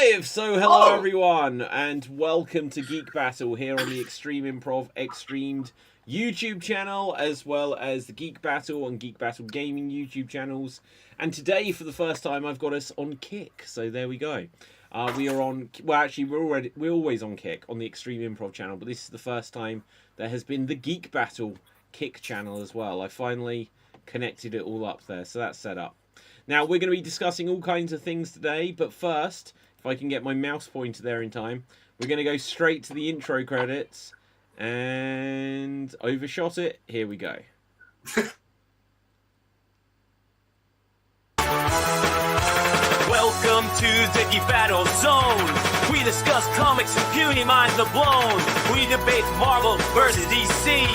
live! So hello everyone, and welcome to Geek Battle here on the Extreme Improv Xstreamed YouTube channel, as well as the Geek Battle and Geek Battle Gaming YouTube channels. And today, for the first time, I've got us on Kick. So there we go. We are on. Well, actually, we're always on Kick on the Extreme Improv channel, but this is the first time there has been the Geek Battle Kick channel as well. I finally connected it all up there, so that's set up. Now, we're going to be discussing all kinds of things today, but first, if I can get my mouse pointer there in time, we're going to go straight to the intro credits, and overshot it. Here we go. Welcome to the Geek Battle Zone. We discuss comics and puny minds are blown. We debate Marvel versus DC,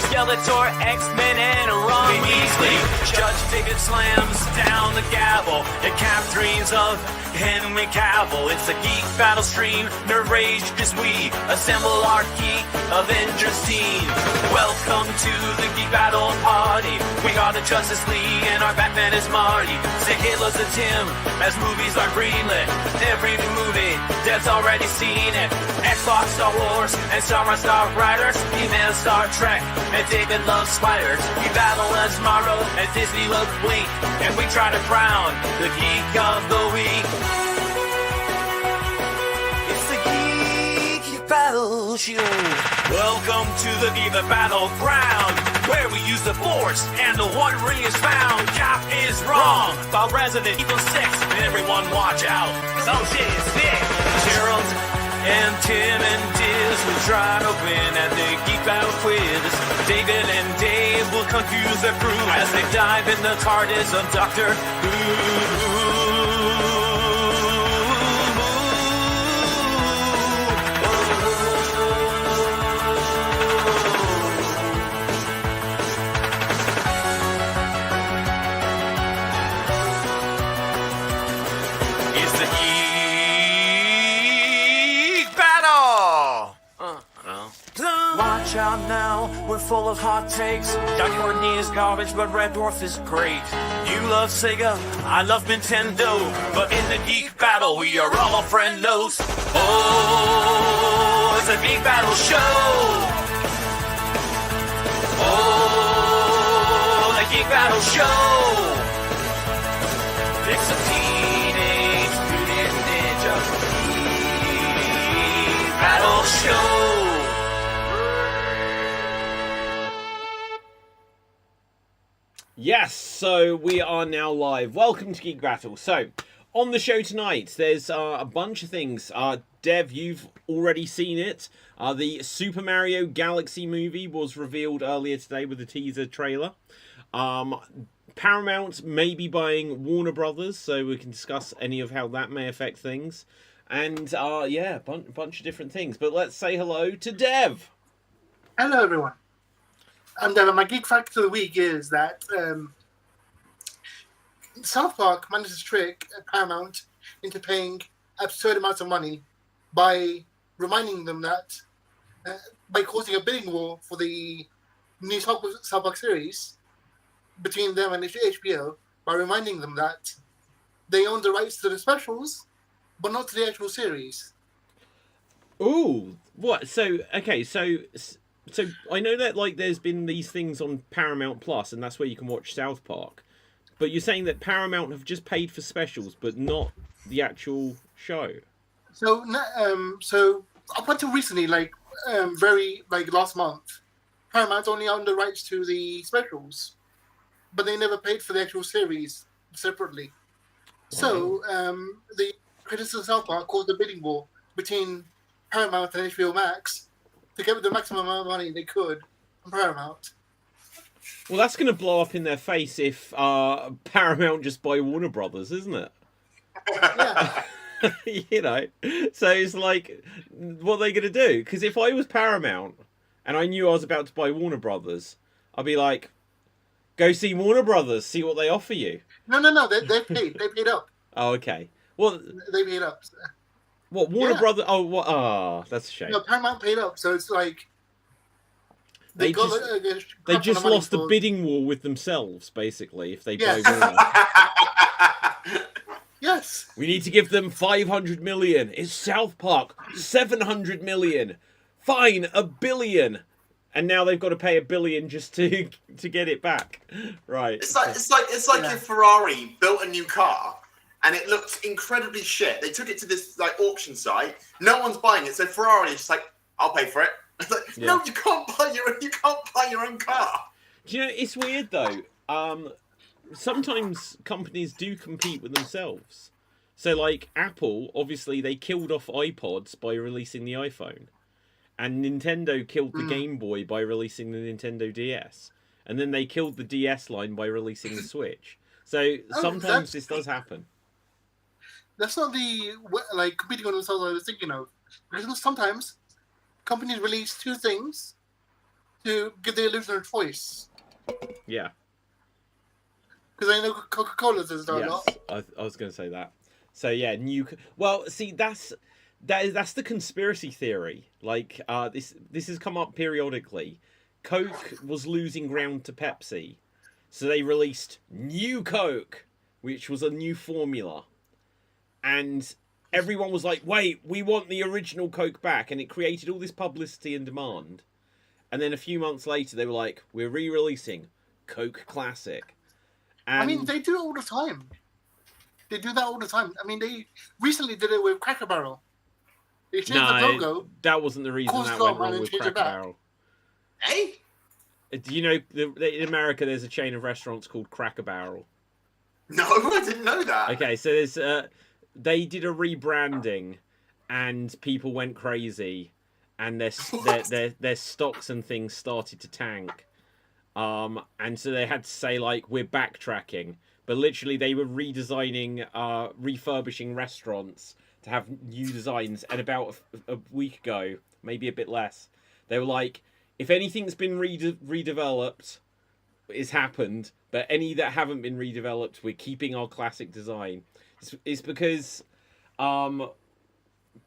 Skeletor, X-Men, and Ron Weasley. Judge David slams down the gavel. The cap dreams of Henry Cavill. It's a Geek Battle stream. Nerd rage as we assemble our Geek Avengers team. Welcome to the Geek Battle party. We are the Justice League and our Batman is Marty. Say Hitler's a Tim as movies are greenlit. Every new movie, Dev's already seen it. Xbox, Star Wars, and Star Wars Star Riders. He-Man, Star Trek, and David loves spiders. We battle as Morrow, and Disney loves Blink. And we try to crown the Geek of the Week. It's the Geek Battle Show. Welcome to the Geek Battleground, where we use the Force and the One Ring is found. Cap is wrong about Resident Evil 6, and everyone watch out, cause oh shit is big. Gerald and Tim and Diz will try to win at the Geek Battle quiz. David and Dave will confuse their crew as they dive in the TARDIS of Doctor Who. Watch out now, we're full of hot takes. Doc Courtney is garbage, but Red Dwarf is great. You love Sega, I love Nintendo, but in the Geek Battle, we are all friendos. Oh, it's a Geek Battle show. Oh, the Geek Battle show. It's a Teenage Mutant Ninja Geek Battle show. Yes, so we are now live. Welcome to Geek Battle. So, on the show tonight, there's a bunch of things. Dev, you've already seen it. The Super Mario Galaxy movie was revealed earlier today with a teaser trailer. Paramount may be buying Warner Brothers, so we can discuss any of how that may affect things. And, yeah, a bunch of different things. But let's say hello to Dev. Hello, everyone. And my geek fact of the week is that South Park managed to trick Paramount into paying absurd amounts of money by reminding them that, by causing a bidding war for the new South Park series between them and HBO, by reminding them that they own the rights to the specials, but not to the actual series. Ooh, what? So, okay, so I know that like there's been these things on Paramount Plus, and that's where you can watch South Park. But you're saying that Paramount have just paid for specials, but not the actual show. So up until recently, very last month, Paramount only owned the rights to the specials, but they never paid for the actual series separately. Wow. So the critics of South Park caused a bidding war between Paramount and HBO Max to get the maximum amount of money they could from Paramount. Well, that's going to blow up in their face if Paramount just buy Warner Brothers, isn't it? Yeah. You know, so it's like, what are they going to do? Because if I was Paramount and I knew I was about to buy Warner Brothers, I'd be like, go see Warner Brothers, see what they offer you. No, they paid. They paid up. Oh, okay. Well, they paid up. What, Warner Brothers? Oh, what? Oh, that's a shame. No, Paramount paid up, so it's like They just lost the bidding war with themselves, basically, if they buy Warner. Yes. Yes. We need to give them 500 million. It's South Park. 700 million. Fine, 1 billion. And now they've got to pay 1 billion just to get it back. Right. It's like if Ferrari built a new car and it looked incredibly shit. They took it to this like auction site. No one's buying it, so Ferrari is just like, I'll pay for it. It's like, no, you can't buy your own car. Do you know, it's weird though. Sometimes companies do compete with themselves. So like Apple, obviously they killed off iPods by releasing the iPhone. And Nintendo killed the Game Boy by releasing the Nintendo DS. And then they killed the DS line by releasing the Switch. So sometimes this does happen. That's not the like competing on themselves I was thinking of. Because sometimes companies release two things to give the illusion of choice. Yeah. Because I know Coca-Cola does that a lot. I was going to say that. So yeah, well, see, that's the conspiracy theory. Like this has come up periodically. Coke was losing ground to Pepsi, so they released New Coke, which was a new formula, and everyone was like, "Wait, we want the original Coke back," and it created all this publicity and demand. And then a few months later, they were like, "We're re-releasing Coke Classic." And... I mean, they do it all the time. They do that all the time. I mean, they recently did it with Cracker Barrel. They changed the logo. That wasn't the reason that went wrong with Cracker Barrel. Hey? Do you know, in America, there's a chain of restaurants called Cracker Barrel. No, I didn't know that. Okay, so there's they did a rebranding, and people went crazy, and their stocks and things started to tank. And so they had to say, like, we're backtracking. But literally, they were redesigning, refurbishing restaurants to have new designs. And about a week ago, maybe a bit less, they were like, if anything's been redeveloped, it's happened. But any that haven't been redeveloped, we're keeping our classic design. It's because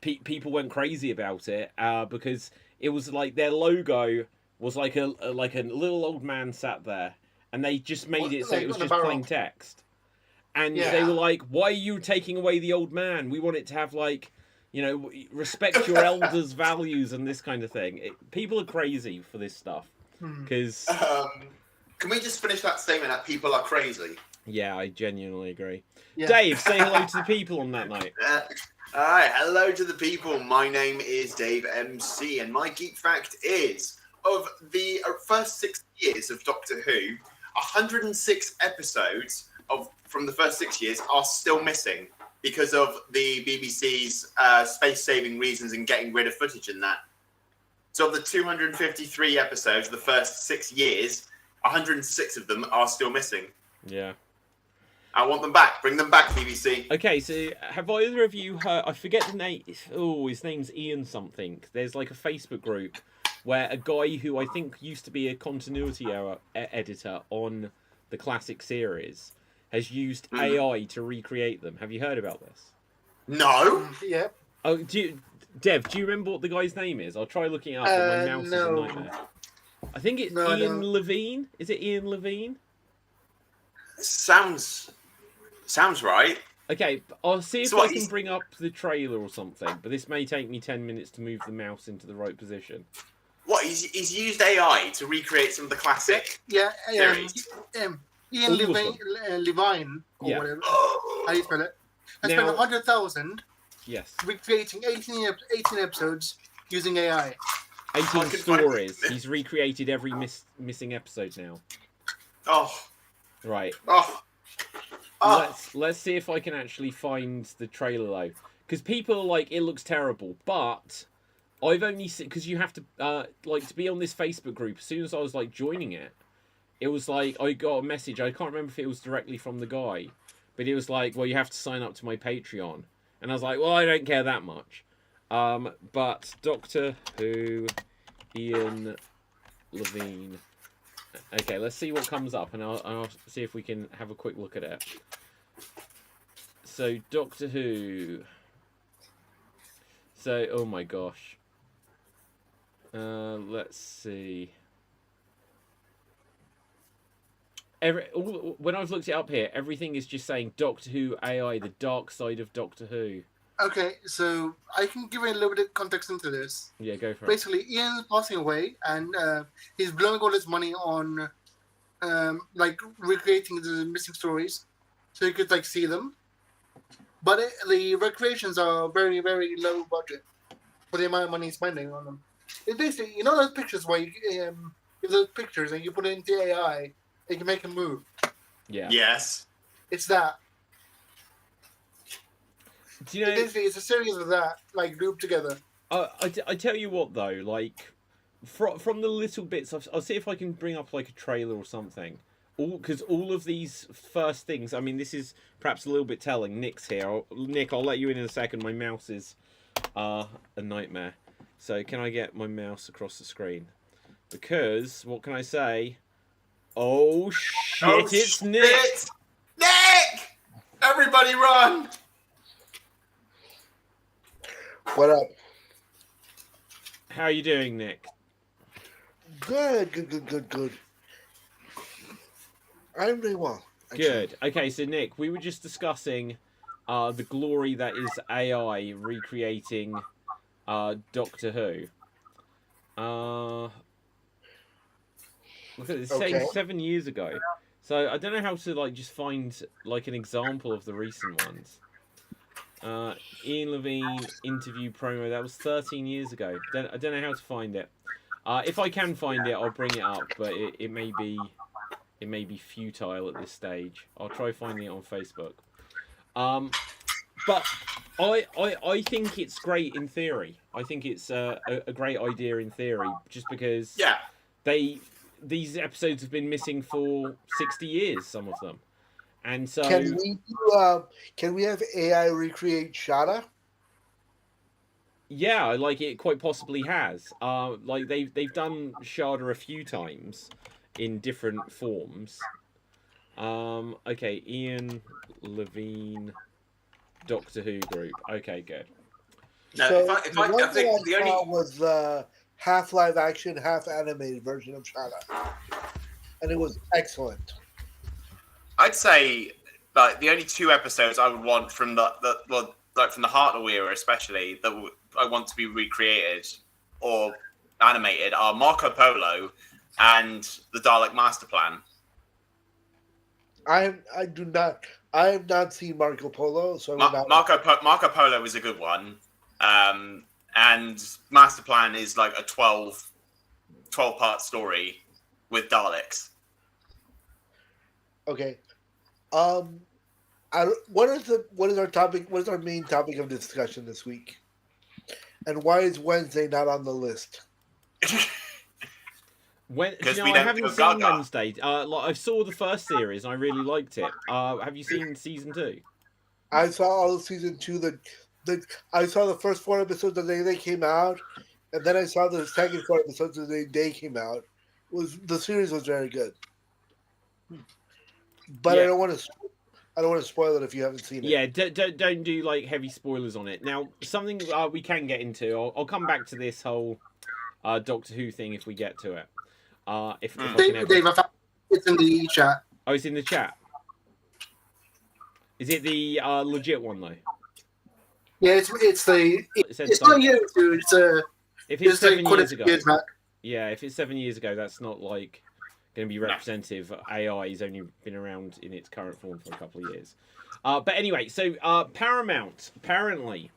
people went crazy about it because it was like their logo was like a little old man sat there, and they just made it so it was just plain text. And they were like, "Why are you taking away the old man? We want it to have like, you know, respect your elders' values and this kind of thing." People are crazy for this stuff because. Can we just finish that statement that people are crazy? Yeah, I genuinely agree. Yeah. Dave, say hello to the people on that night. All right, hello to the people. My name is Dave MC, and my geek fact is of the first 6 years of Doctor Who, 106 episodes from the first 6 years are still missing because of the BBC's space-saving reasons and getting rid of footage in that. So of the 253 episodes of the first 6 years, 106 of them are still missing. Yeah. I want them back. Bring them back, BBC. Okay, so have either of you heard... I forget the name. Oh, his name's Ian something. There's like a Facebook group where a guy who I think used to be a continuity editor on the classic series has used AI to recreate them. Have you heard about this? No. Yeah. Oh, Dev, do you remember what the guy's name is? I'll try looking it up, but my mouse is a nightmare. I think it's Ian Levine. Is it Ian Levine? Sounds right. Okay, I'll see if I can bring up the trailer or something, but this may take me 10 minutes to move the mouse into the right position. What, he's used AI to recreate some of the classic series? Ian Levine, or whatever, how you spell it, has spent 100,000 recreating 18 episodes using AI. 18 stories. He's recreated every missing episode now. Oh. Right. Oh. Let's see if I can actually find the trailer though, because people are like, it looks terrible, but I've only seen, because you have to like to be on this Facebook group. As soon as I was like joining it, it was like I got a message. I can't remember if it was directly from the guy, but it was like, well, you have to sign up to my Patreon, and I was like, well, I don't care that much. But Doctor Who, Ian Levine. Okay, let's see what comes up, and I'll see if we can have a quick look at it. So, Doctor Who. So, oh my gosh. Let's see. when I've looked it up here, everything is just saying Doctor Who AI, the dark side of Doctor Who. Okay, so I can give you a little bit of context into this. Yeah, go for it. Basically, Ian's passing away, and he's blowing all his money on like recreating the missing stories, so you could like see them. But the recreations are very, very low budget for the amount of money he's spending on them. It's basically, you know, those pictures where you give those pictures and you put it into AI, it can make them move. Yeah. Yes. It's that. Do you know? Basically, it's a series of that, like grouped together. I tell you what though, like from the little bits, I'll see if I can bring up like a trailer or something. Because all of these first things, I mean, this is perhaps a little bit telling. Nick's here. Nick, I'll let you in a second. My mouse is a nightmare. So can I get my mouse across the screen? Because what can I say? Oh shit! It's shit. Nick. Nick! Everybody run! What up? How are you doing, Nick? Good. I'm doing well. Actually. Good. Okay, so Nick, we were just discussing the glory that is AI recreating Doctor Who. Look at this, saying 7 years ago. So I don't know how to like just find like an example of the recent ones. Ian Levine interview promo, that was 13 years ago. I don't know how to find it. If I can find it, I'll bring it up, but it may be futile at this stage. I'll try finding it on Facebook. But I think it's great in theory. I think it's a great idea in theory, just because these episodes have been missing for 60 years, some of them. And so can we have AI recreate Shada? Yeah, like it quite possibly has. Like they've done Shada a few times in different forms. Okay, Ian Levine, Doctor Who group. Okay, good. No, So I think the only was the half live action, half animated version of Shada, and it was excellent. I'd say like the only two episodes I would want from from the Hartnell era, especially that I want to be recreated or animated, are Marco Polo and the Dalek Master Plan. I have not seen Marco Polo, so Marco Polo is a good one, and Master Plan is like a 12-part story with Daleks. Okay. What is our topic? What is our main topic of discussion this week? And why is Wednesday not on the list? I haven't seen Wednesday. I saw the first series and I really liked it. Have you seen season 2? I saw all of season 2. I saw the first 4 episodes the day they came out, and then I saw the second 4 episodes the day they came out. The series was very good, but yeah. I don't want to spoil it if you haven't seen it. Yeah, don't do like heavy spoilers on it. Now, something we can get into. I'll come back to this whole Doctor Who thing if we get to it. If I can ever... Dave, I found it's in the chat. Oh, it's in the chat. Is it the legit one though? Yeah, it's not you, dude. If it's 7 years ago. Years back. Yeah, if it's 7 years ago, that's not like going to be representative. AI has only been around in its current form for a couple of years. But anyway, so Paramount apparently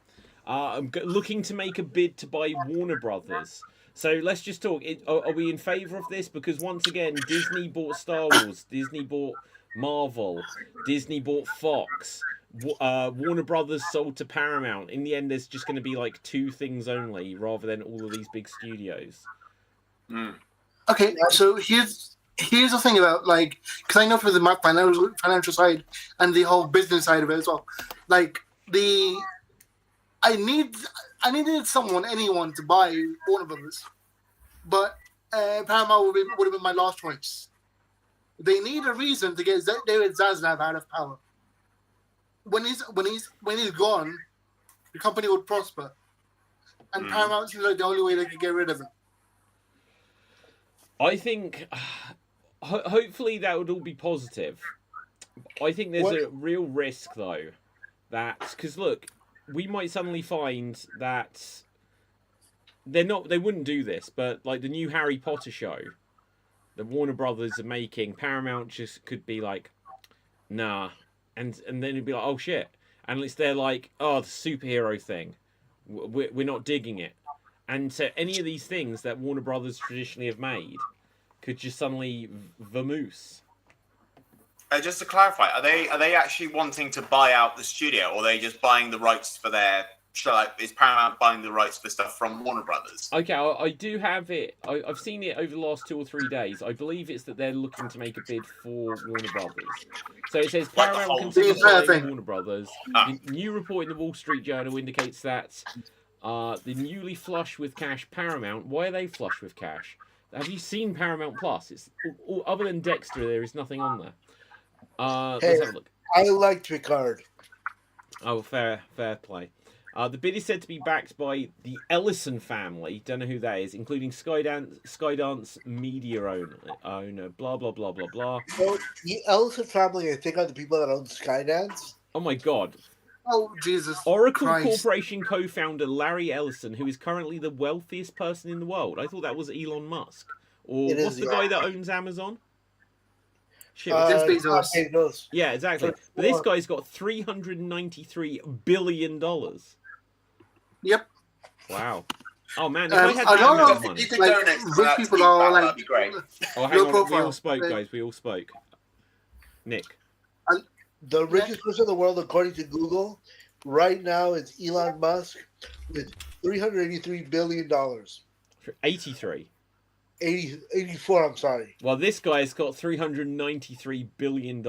looking to make a bid to buy Warner Brothers. So let's just talk. Are we in favour of this? Because once again, Disney bought Star Wars, Disney bought Marvel, Disney bought Fox, Warner Brothers sold to Paramount. In the end, there's just going to be like 2 things only, rather than all of these big studios. Okay, so here's the thing about because I know for the financial side and the whole business side of it as well. I needed anyone to buy Warner Brothers, but Paramount would have been my last choice. They need a reason to get David Zaslav out of power. When he's gone, the company would prosper, and Paramount seems like the only way they could get rid of him. I think hopefully that would all be positive. I think there's a real risk though that because look, we might suddenly find that they wouldn't do this, but like the new Harry Potter show that Warner Brothers are making, Paramount just could be like, nah, and then it'd be like, oh shit, and it's they're like, oh, the superhero thing, we're not digging it, and so any of these things that Warner Brothers traditionally have made could just suddenly vamoose. Just to clarify, are they actually wanting to buy out the studio, or are they just buying the rights for their show? Like, is Paramount buying the rights for stuff from Warner Brothers? Okay, I do have it. I've seen it over the last 2 or 3 days. I believe it's that they're looking to make a bid for Warner Brothers. So it says Like the Paramount whole considers thing. buying Warner Brothers. The new report in the Wall Street Journal indicates that the newly flush with cash Paramount. Why are they flush with cash? Have you seen Paramount Plus? It's other than Dexter, there is nothing on there. Let's have a look. I liked Picard. Oh, fair play. The bid is said to be backed by the Ellison family. Don't know who that is, including Skydance media owner. Blah blah blah blah blah. So the Ellison family, I think, are the people that own Skydance. Oh my god. Oh Jesus! Oracle Christ. Corporation co-founder Larry Ellison, who is currently the wealthiest person in the world. I thought that was Elon Musk. Or It what's is, the yeah. guy that owns Amazon? Shit, Jeff what's his- Bezos. Bezos. yeah, exactly. For But this four- guy's got $393 billion. Yep. Wow. Oh man, if I I had don't that know amount of if money. You could Like, donate to rich that people Geek are Battle, like- that'd be great. Oh, hang Low on. We all profile. spoke, Like- guys. We all spoke. Nick. The richest person in the world, according to Google, right now is Elon Musk with $383 billion. 83. 84, I'm sorry. Well, this guy's got $393 billion.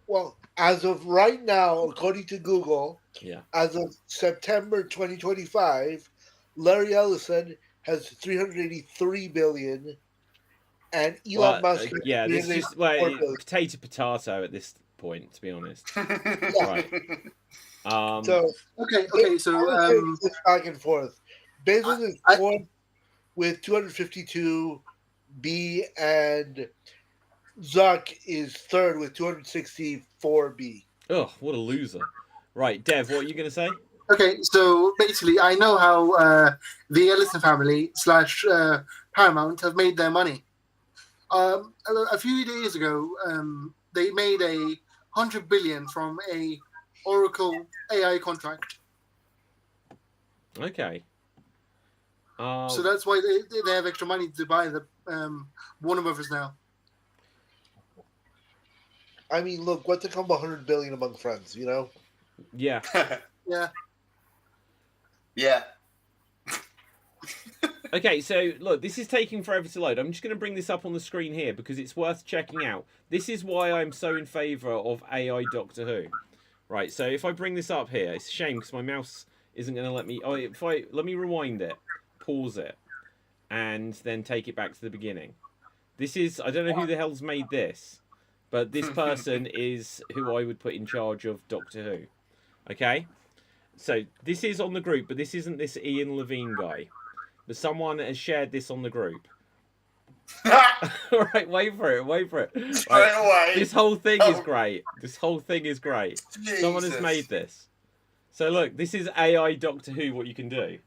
Well, as of right now, according to Google, Yeah. as of September 2025, Larry Ellison has $383 billion, and Elon Well, Musk. has yeah, this is $384 billion. potato at this point, to be honest. Right. So Okay. So it's back and forth. Bezos is I- fourth with 252 B, and Zuck is third with 264 B. Oh, what a loser. Right, Dev, what are you going to say? okay. So basically, I know how the Ellison family / Paramount have made their money. A few days ago, they made $100 billion from a Oracle AI contract. Okay. So that's why they have extra money to buy the Warner Brothers now. I mean, look, what's it come $100 billion among friends? You know, Yeah. Yeah. Yeah. Okay, so look, this is taking forever to load. I'm just going to bring this up on the screen here because it's worth checking out. This is why I'm so in favour of AI Doctor Who. Right, so if I bring this up here, it's a shame because my mouse isn't going to let me... Oh, let me rewind it, pause it, and then take it back to the beginning. This is... I don't know who the hell's made this, but this person is who I would put in charge of Doctor Who. Okay? So this is on the group, but this isn't this Ian Levine guy. But someone has shared this on the group. Alright, wait for it. Straight Right, away. this whole thing is great. Jesus. Someone has made this. So look, this is AI Doctor Who, what you can do.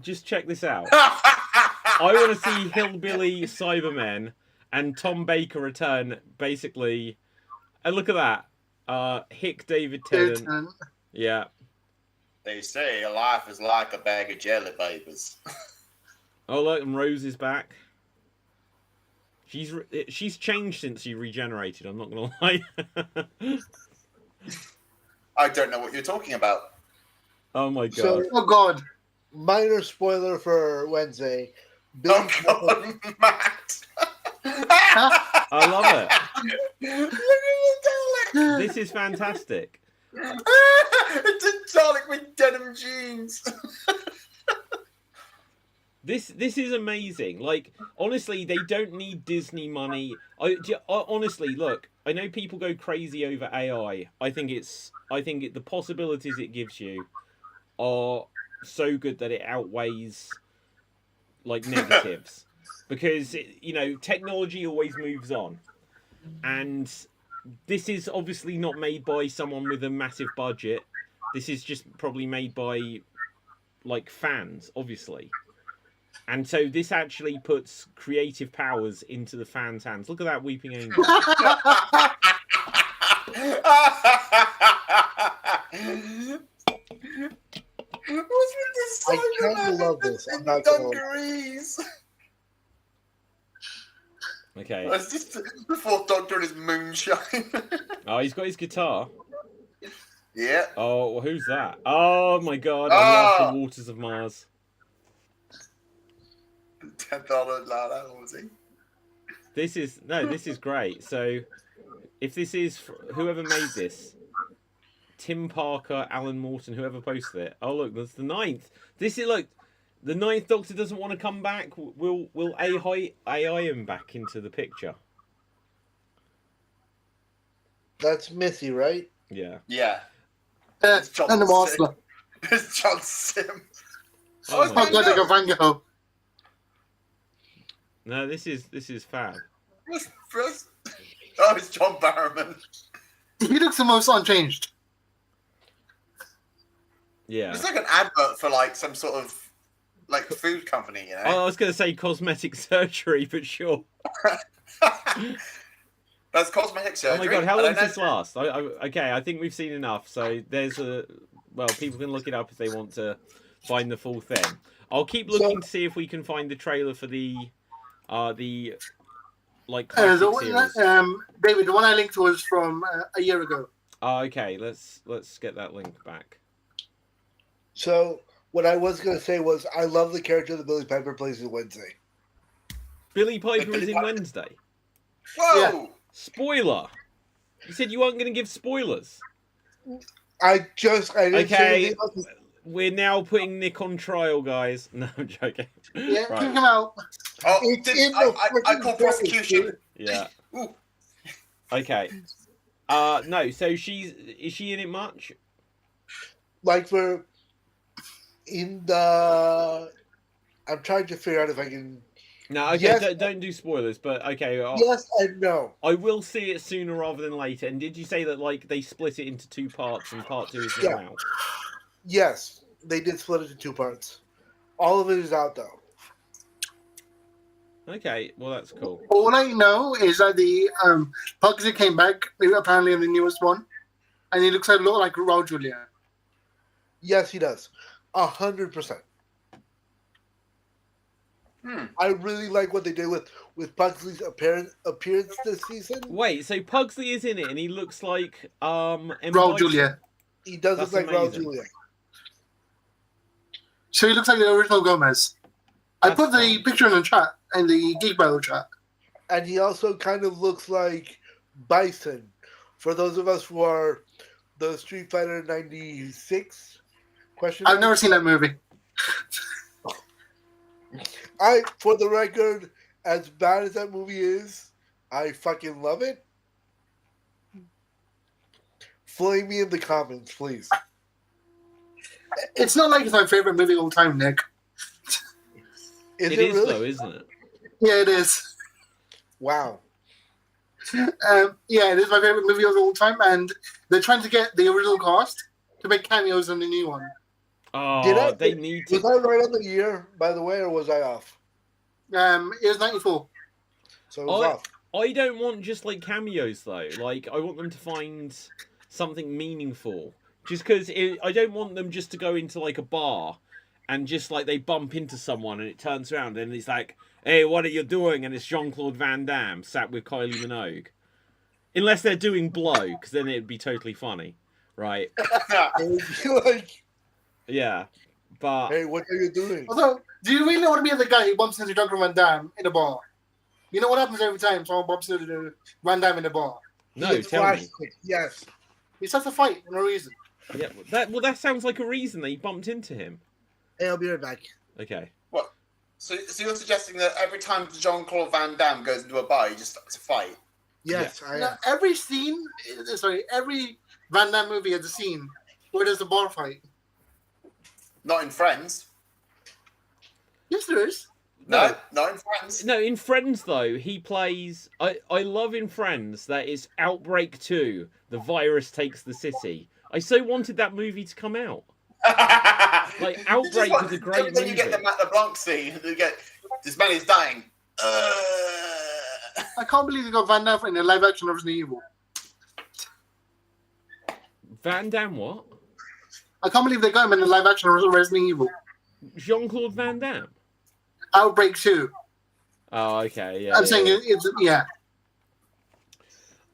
Just check this out. I want to see Hillbilly Cybermen and Tom Baker return, basically. And look at that. Hick David Tennant. Yeah. They say life is like a bag of jelly babies. Oh look, and Rose is back. She's changed since she regenerated, I'm not going to lie. I don't know what you're talking about. Oh my god. So, Oh God. minor spoiler for Wednesday. Oh, God, Matt. I love Look at the Dalek. it. This is fantastic. It's a Dalek with denim jeans. This is amazing. Like, honestly, they don't need Disney money. Honestly, look, I know people go crazy over AI. I think the possibilities it gives you are so good that it outweighs like negatives. because technology always moves on, and this is obviously not made by someone with a massive budget. This is just probably made by like fans, obviously. And so this actually puts creative powers into the fans' hands. Look at that weeping angel. What's with this I song kind of about love the this. I'm not gonna lie. dungarees? Okay. That's just the fourth Doctor and his moonshine. Oh, he's got his guitar. Yeah. Oh, well, who's that? Oh my god, I love the waters of Mars. $10 louder, was he? This is great. So, if this is whoever made this, Tim Parker, Alan Morton, whoever posted it. Oh look, that's the 9th. This is like the 9th Doctor doesn't want to come back. Will AI him back into the picture? That's Missy, right? Yeah. Yeah. And the monster. It's John Sim. Oh my Oh god, they got Van Gogh. No, this is fab. Oh, it's John Barrowman. He looks the most unchanged. Yeah. It's like an advert for like some sort of like food company, you know? I was going to say cosmetic surgery, but sure. That's cosmetic surgery. Oh my god, how long does this last? Okay, I think we've seen enough. So there's people can look it up if they want to find the full thing. I'll keep looking to see if we can find the trailer for the like classic series. David, the one I linked was from a year ago. Oh, okay, let's get that link back. So what I was going to say was I love the character that Billy Piper plays in Wednesday. Billy Piper is in Wednesday. Whoa! Yeah. Spoiler. You said you weren't going to give spoilers. I didn't say Okay, anything else. we're now putting Nick on trial, guys. No, I'm joking. Yeah, Right. check him out. Oh, It's in the I freaking call credits, prosecution. dude. Yeah. Ooh. Okay. No. So is she in it much? Like for in the, I'm trying to figure out if I can. No. Okay. Yes. Don't do spoilers. But okay. Yes and no. I will see it sooner rather than later. And did you say that like they split it into 2 parts and part 2 is now out? Yes, they did split it into 2 parts. All of it is out though. Okay. Well, that's cool. All I know is that the Pugsy came back, apparently in the newest one, and he looks a lot like Raul Julia. Yes, he does. 100%. I really like what they did with Pugsley's appearance this season. Wait. So Pugsley is in it, and he looks like Raul Julia. He does That's look like Raul amazing. Julia. So he looks like the original Gomez. I That's put the fine. picture in the chat, in the Geek Battle chat. And he also kind of looks like Bison. For those of us who are the Street Fighter 96 question. I've never seen that movie. For the record, as bad as that movie is, I fucking love it. Flame me in the comments, please. It's not like it's my favorite movie of all time, Nick. Is It it is really? though, isn't it? Yeah, it is. Wow. Yeah, it is my favorite movie of all time, and they're trying to get the original cast to make cameos in the new one. Oh, they need to. Was I right on the year, by the way, or was I off? It was 94. So it was off. I don't want just like cameos though. Like I want them to find something meaningful. Just because I don't want them just to go into like a bar and just like they bump into someone and it turns around and it's like, hey, what are you doing? And it's Jean-Claude Van Damme sat with Kylie Minogue. Unless they're doing blow, because then it'd be totally funny, right? It would be like, Yeah, but hey, what are you doing? Although, do you really want to be the guy who bumps into Jean-Claude Van Damme in a bar? You know what happens every time someone bumps into Van Damme in a bar? no, It's tell me. plastic, yes. He starts a fight for no reason. Yeah, that sounds like a reason they bumped into him. Hey, I'll be right back. Okay. What? So you're suggesting that every time Jean-Claude Van Damme goes into a bar, he just starts a fight? Yes, I Now, am. every Van Damme movie has a scene where there's a bar fight. Not in Friends. Yes, there is. No, not in Friends. No, in Friends though, he plays. I love in Friends that it's Outbreak 2. The virus takes the city. I so wanted that movie to come out. Like Outbreak was a great movie. Then you get the Matt LeBlanc scene. You get this man is dying. I can't believe they got Van Damme in a live action of Resident Evil. Van Damme what? I can't believe they got him in the live action of Resident Evil. Jean-Claude Van Damme. Outbreak 2. Oh, okay, yeah. I'm saying it's yeah.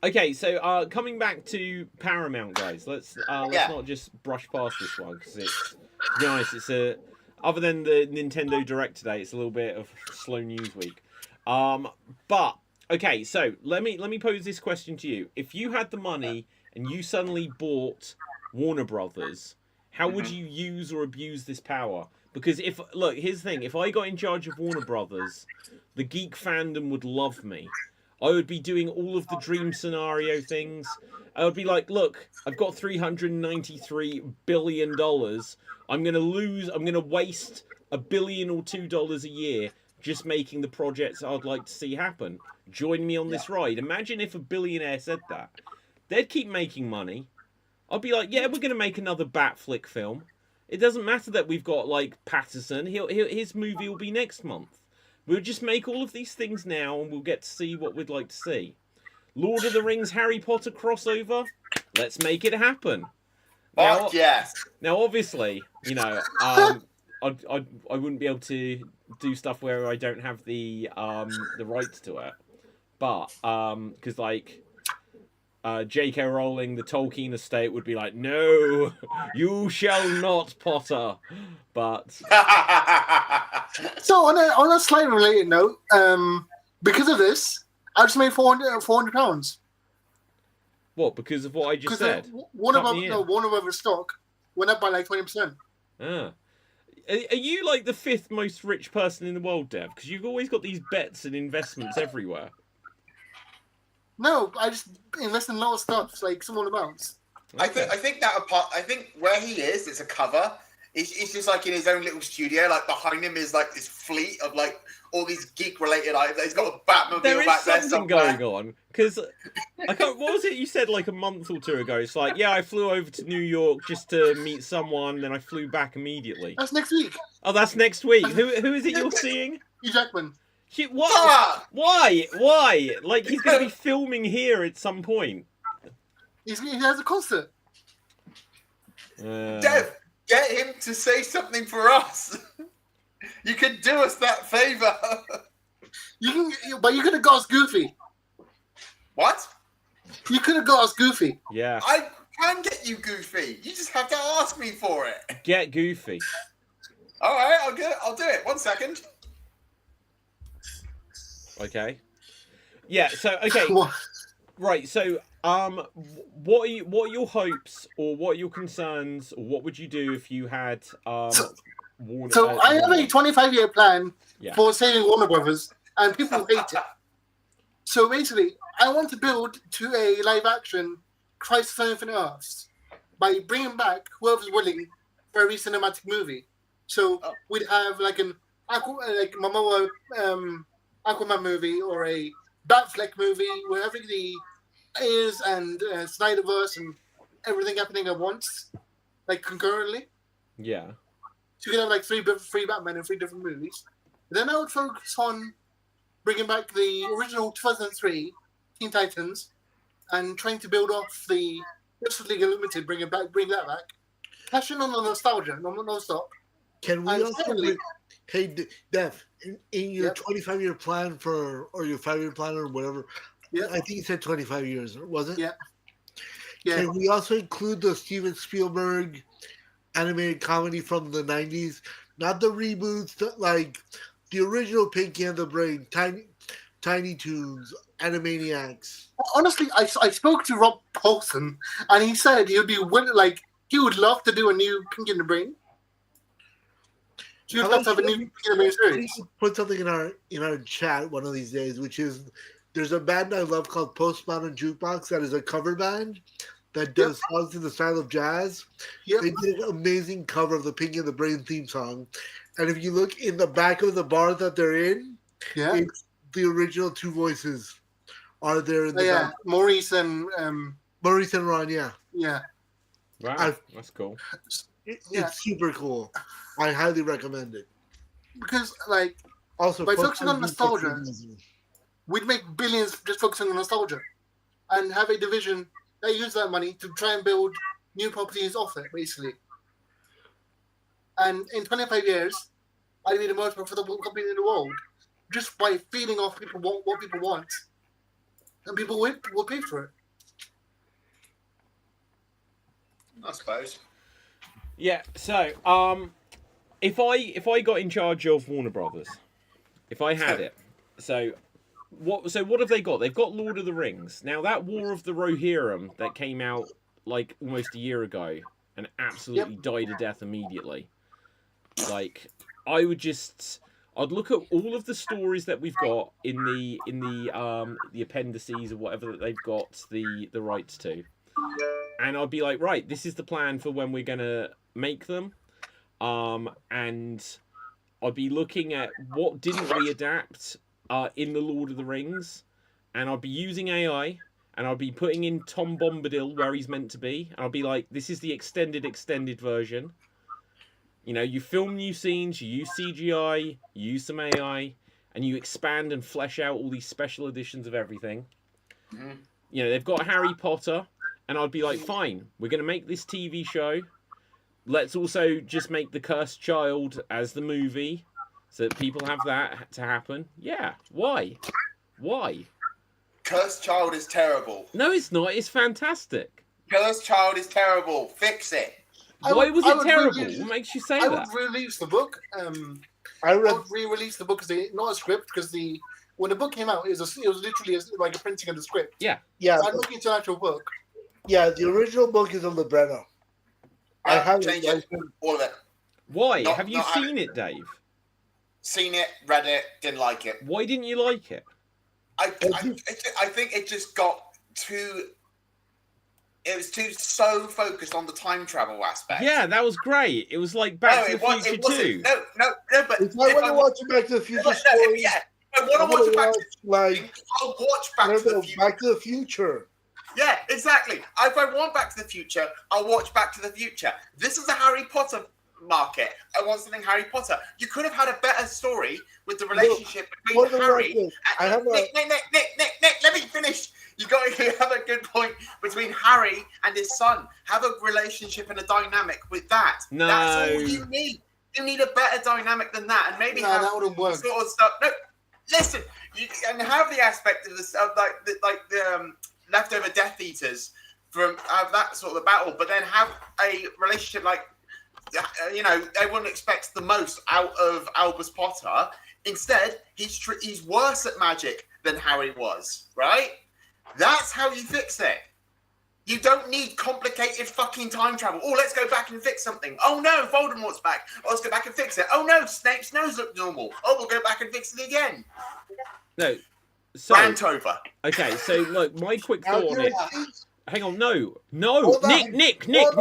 Okay, so coming back to Paramount, guys, let's not just brush past this one because it's, to be honest, it's a other than the Nintendo Direct today, it's a little bit of slow news week. But okay, so let me pose this question to you: if you had the money and you suddenly bought Warner Brothers, how would you use or abuse this power? Because here's the thing: if I got in charge of Warner Brothers, the geek fandom would love me. I would be doing all of the dream scenario things. I would be like, look, I've got $393 billion. I'm going to waste $1 billion or $2 a year just making the projects I'd like to see happen. Join me on this ride. Imagine if a billionaire said that. They'd keep making money. I'd be like, yeah, we're going to make another Batflick film. It doesn't matter that we've got, like, Patterson. His movie will be next month. We'll just make all of these things now and we'll get to see what we'd like to see. Lord of the Rings, Harry Potter crossover? Let's make it happen. Fuck yes. Now, obviously, you know, I wouldn't be able to do stuff where I don't have the rights to it. But, because, like, J.K. Rowling, the Tolkien estate would be like, no, you shall not, Potter. But so on a slightly related note, because of this, I just made £400. What? Because of what I just said? Warner Brothers stock went up by like 20%. Ah. Are you like the 5th most rich person in the world, Dev? Because you've always got these bets and investments everywhere. No, I just invest in a lot of stuff, like small amounts. Okay. I think where he is, it's a cover. It's just like in his own little studio. Like behind him is like this fleet of like all these geek related items. He's got a Batmobile there is back there something somewhere. going on because what was it you said like a month or two ago? It's like, yeah, I flew over to New York just to meet someone, then I flew back immediately. That's next week. Oh, that's next week. Who is it you're seeing? Hugh Jackman. What? Ah! Why? Like he's going to be filming here at some point. He has a concert. Dev, get him to say something for us. You can do us that favor. But you could have got us Goofy. What? You could have got us Goofy. Yeah. I can get you Goofy. You just have to ask me for it. Get Goofy. All right, I'll do it. 1 second. Okay. Yeah. So okay. Right. So what are your hopes or what are your concerns or what would you do if you had Warner? So I have a 25-year plan Yeah. for saving Warner Brothers, and people hate it. So basically, I want to build to a live-action Crisis on Infinite Earths by bringing back whoever's willing for a cinematic movie. So we'd have like an Momoa Aquaman movie or a Batfleck movie where everything is and Snyderverse and everything happening at once, like concurrently. Yeah. So you could have like three Batman in 3 different movies. Then I would focus on bringing back the original 2003 Teen Titans and trying to build off the Justice League Unlimited, bring that back. Passion on the nostalgia, no stop. Can we And also finally- hey, Dev, in your 25-year plan or your 5-year plan or whatever, Yeah. I think you said 25 years, was it? Yeah. Yeah. Can we also include the Steven Spielberg animated comedy from the 90s? Not the reboots, like the original Pinky and the Brain, Tiny Toons, Animaniacs. Honestly, I spoke to Rob Paulson, and he said he would be willing, he would love to do a new Pinky and the Brain. He would love to have a new Pinky and the Brain series. Please put something in our chat one of these days, which is there's a band I love called Postmodern Jukebox that is a cover band that does songs in the style of jazz. Yep. They did an amazing cover of the Pinky and the Brain theme song. And if you look in the back of the bar that they're in, Yeah. it's the original two voices are there in the back. Maurice and Maurice and Ron, yeah. yeah. Wow, that's cool. It's super cool. I highly recommend it. Because like Also, by focusing on nostalgia, we'd make billions just focusing on nostalgia, and have a division that use that money to try and build new properties off it, basically. And in 25 years, I'd be the most profitable company in the world, just by feeding off people what people want, and people will pay for it. I suppose. Yeah. So, if I got in charge of Warner Brothers, if I had it, so what have they got? They've got Lord of the Rings. Now that War of the Rohirrim that came out like almost a year ago and absolutely died a death immediately. Like I'd look at all of the stories that we've got in the appendices or whatever that they've got the rights to. And I'd be like, right, this is the plan for when we're gonna make them. And I'd be looking at what didn't we adapt in the Lord of the Rings, and I'd be using AI, and I'd be putting in Tom Bombadil where he's meant to be, and I'd be like, this is the extended version. You know, you film new scenes, you use CGI, you use some AI, and you expand and flesh out all these special editions of everything. Mm-hmm. You know, they've got Harry Potter, and I'd be like, fine, we're going to make this TV show. Let's also just make The Cursed Child as the movie, so that people have that to happen. Yeah, why? Cursed Child is terrible. No, it's not. It's fantastic. Cursed Child is terrible. Fix it. Why was it terrible? What makes you say that? I would re-release the book. I would re-release the book as not a script, because when the book came out, it was literally like a printing of the script. Yeah. So I'm looking into an actual book. Yeah, the original book is a libretto. I have changed it, all of it. Why? Have you seen it, Dave? Seen it, read it, didn't like it. Why didn't you like it? I think it just got too. It was so focused on the time travel aspect. Yeah, that was great. It was like Back to the Future 2. No, but it's like when I watch Back to the Future story. Yeah, I want to watch Back to the Future. I'll watch Back to the Future. Back to the Future. Yeah, exactly. If I want Back to the Future, I'll watch Back to the Future. This is a Harry Potter market. I want something Harry Potter. You could have had a better story with the relationship between Harry and Nick, let me finish. You have a good point between Harry and his son. Have a relationship and a dynamic with that. No. That's all you need. You need a better dynamic than that, and maybe have that wouldn't work. Sort of stuff. No, listen, and have the aspect of the leftover Death Eaters from that sort of a battle, but then have a relationship like, everyone expects the most out of Albus Potter. Instead, he's worse at magic than Harry was, right? That's how you fix it. You don't need complicated fucking time travel. Oh, let's go back and fix something. Oh no, Voldemort's back. Oh, let's go back and fix it. Oh no, Snape's nose looked normal. Oh, we'll go back and fix it again. No. So, rant over. Okay, so look, my quick thought on it. Hang on, no. Nick. Right,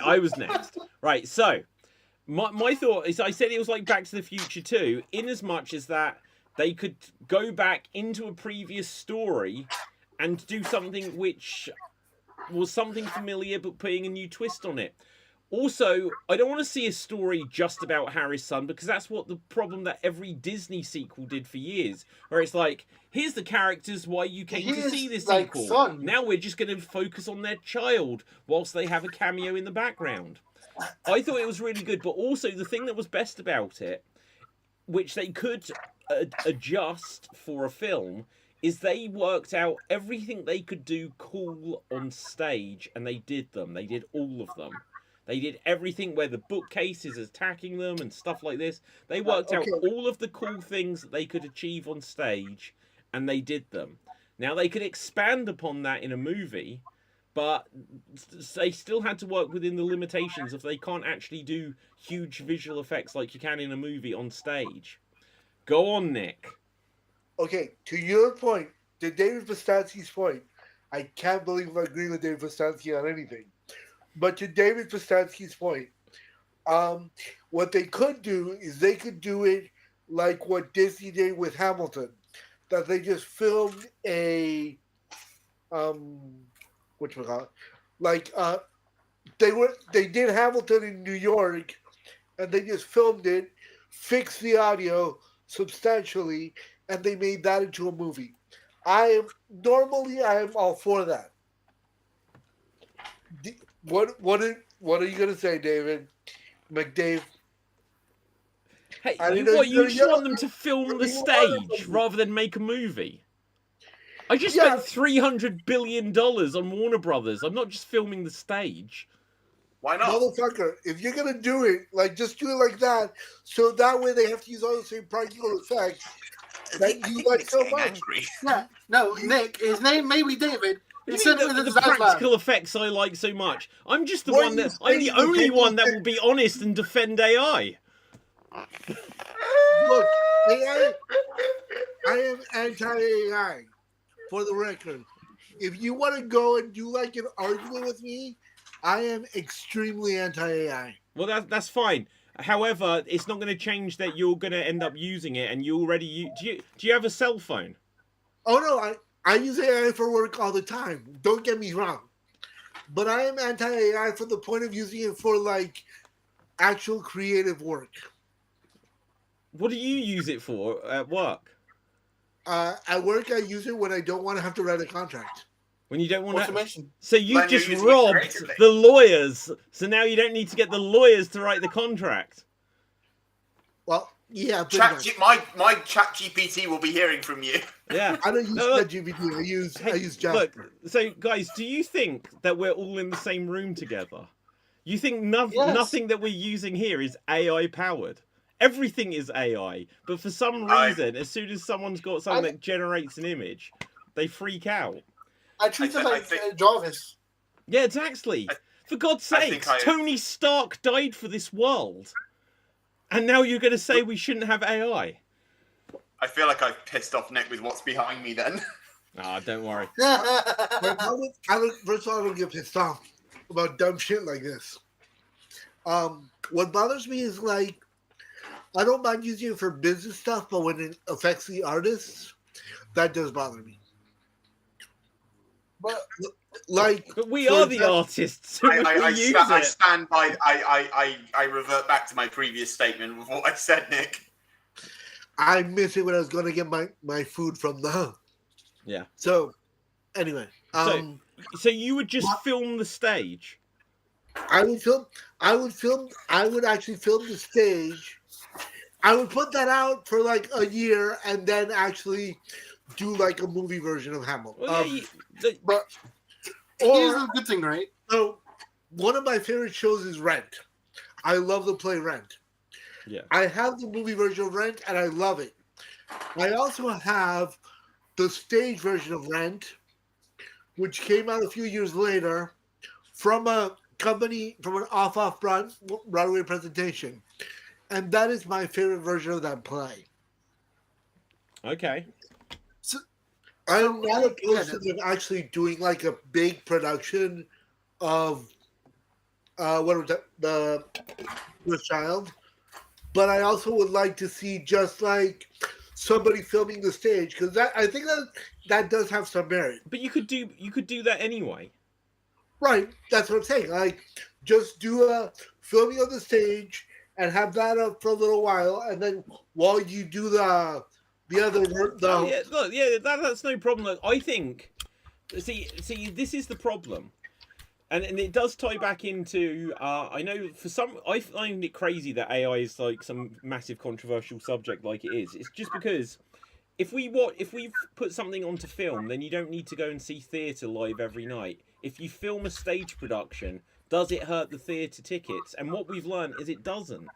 I was next. Right, so my thought is, I said it was like Back to the Future 2, in as much as that they could go back into a previous story and do something which was something familiar but putting a new twist on it. Also, I don't want to see a story just about Harry's son, because that's what the problem that every Disney sequel did for years, where it's like, here's the characters why you came to see this sequel. Son. Now we're just going to focus on their child whilst they have a cameo in the background. I thought it was really good, but also the thing that was best about it, which they could adjust for a film, is they worked out everything they could do cool on stage, and they did them. They did all of them. They did everything where the bookcase is attacking them and stuff like this. They worked out all of the cool things that they could achieve on stage, and they did them. Now, they could expand upon that in a movie, but they still had to work within the limitations of they can't actually do huge visual effects like you can in a movie on stage. Go on, Nick. Okay, to your point, to David Pistansky's point, I can't believe I agree with David Pistansky on anything. But to David Pistansky's point, what they could do is they could do it like what Disney did with Hamilton, that they just filmed a whatchamacallit, like they did Hamilton in New York, and they just filmed it, fixed the audio substantially, and they made that into a movie. I am all for that. What are you gonna say, David? McDave? Hey, what, you just want them to film the stage rather than make a movie? I just spent $300 billion on Warner Brothers. I'm not just filming the stage. Why not? Motherfucker, if you're gonna do it, like, just do it like that, so that way they have to use all the same practical effects that you like so much. Yeah, no, Nick, his name may be David. You mean the practical effects I like so much? I'm just the one that I'm the only one that will be honest and defend AI. Look, AI, I am anti-AI, for the record. If you want to go and do like an argument with me, I am extremely anti-AI. Well, that's fine. However, it's not going to change that you're going to end up using it, and you already do you have a cell phone? Oh no, I use AI for work all the time. Don't get me wrong, but I am anti-AI from the point of using it for like actual creative work. What do you use it for at work? At work, I use it when I don't want to have to write a contract. When you don't want to. Automation. So you When just you're using it robbed creatively. the lawyers. So now you don't need to get the lawyers to write the contract. Well, yeah, pretty much. My chat GPT will be hearing from you. Yeah. I don't use No, look. ChatGPT. I use Look, Jasper. so guys, do you think that we're all in the same room together? You think Yes. nothing that we're using here is AI powered? Everything is AI, but for some reason, as soon as someone's got something that generates an image, they freak out. I treat it I like think- Jarvis. Yeah, exactly. For God's I sake, think Tony Stark died for this world. And now you're going to say we shouldn't have AI? I feel like I've pissed off Nick with what's behind me then. Ah, don't worry. First of all, I don't get pissed off about dumb shit like this. What bothers me is like, I don't mind using it for business stuff, but when it affects the artists, that does bother me. But Like, But we for are the example- artists. So we use I it. stand by. I revert back to my previous statement with what I said, Nick. I miss it when I was going to get my food from the. Yeah. So, anyway, So you would just film the stage? I would actually film the stage. I would put that out for like a year and then actually do like a movie version of Hamilton. Well, yeah, but Or- here's the good thing, right? So, one of my favorite shows is Rent. I love the play Rent. Yeah. I have the movie version of Rent, and I love it. I also have the stage version of Rent, which came out a few years later from a company, from an off Broadway presentation. And that is my favorite version of that play. Okay. I'm not opposed to them actually doing like a big production of what was that, the Child, but I also would like to see just like somebody filming the stage, because I think that does have some merit. But you could do that anyway. Right, that's what I'm saying. Like, just do a filming of the stage and have that up for a little while, and then while you do the other work, Yeah, look, yeah, that's no problem. Look, I think, see, this is the problem, and it does tie back into. I know for some, I find it crazy that AI is like some massive controversial subject like it is. It's just because if we put something onto film, then you don't need to go and see theatre live every night. If you film a stage production, does it hurt the theatre tickets? And what we've learned is it doesn't.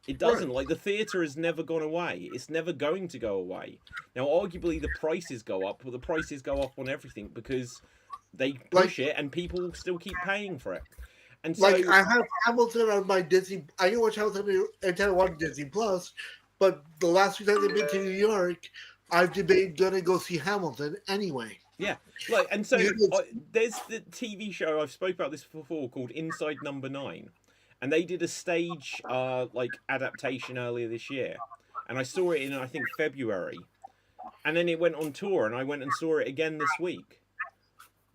It doesn't. Like, the theatre has never gone away. It's never going to go away. Now, arguably, the prices go up, but the prices go up on everything because they push it and people still keep paying for it. And so, like, I have Hamilton on my Disney. I can watch Hamilton and watch Disney Plus, but the last few times I've been to New York, I've debated gonna go see Hamilton anyway. Yeah, like, and so You know, there's the TV show I've spoke about this before called Inside Number 9, and they did a stage like adaptation earlier this year, and I saw it in I think February, and then it went on tour, and I went and saw it again this week.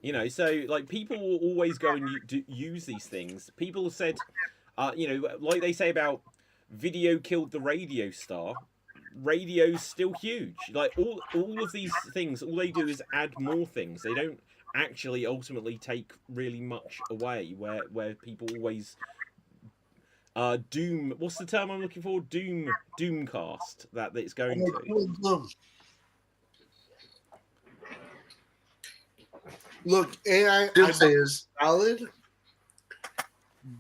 You know, so like people will always go and use these things. People have said, you know, like they say about video killed the radio star. Radio's still huge. Like all of these things, all they do is add more things. They don't actually ultimately take really much away. Where people always doom. What's the term I'm looking for? Doomcast that it's going to. Look, AI Doomsayers. valid,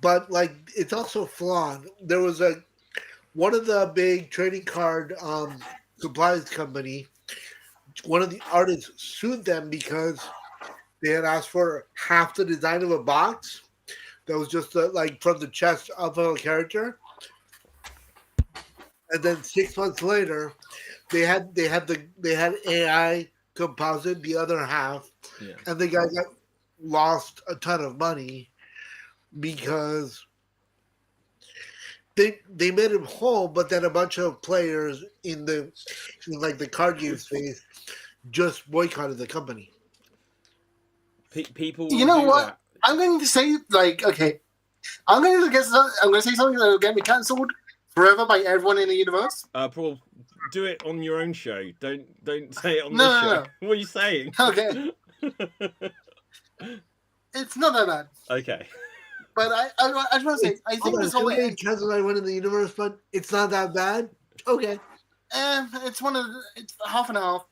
but like it's also flawed. There was one of the big trading card supplies company. One of the artists sued them because they had asked for half the design of a box that was just like from the chest of a character, and then 6 months later, they had AI composite the other half. Yeah. And the guy lost a ton of money because they made him whole, but then a bunch of players in the card game space just boycotted the company. People, You know what? That. I'm going to say, like, okay, I'm going to say something that will get me cancelled forever by everyone in the universe. Paul, do it on your own show. Don't say it on No, the show. no. What are you saying? Okay. It's not that bad. Okay. But I just want to say, I think this whole way, I went in the universe, but it's not that bad. Okay. it's it's half and half.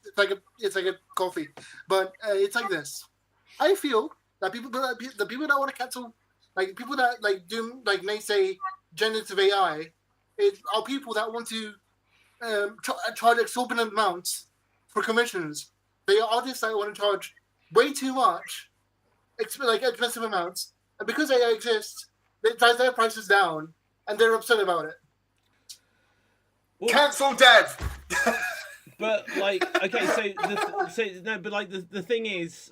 It's like a coffee, but it's like this. I feel that the people that want to cancel, like people that like do like they say generative AI, are people that want to charge exorbitant amounts for commissions. They are artists that want to charge way too much, expensive amounts, and because AI exists, they drive their prices down, and they're upset about it. Well, Cancel Dev. but like, okay, the thing is,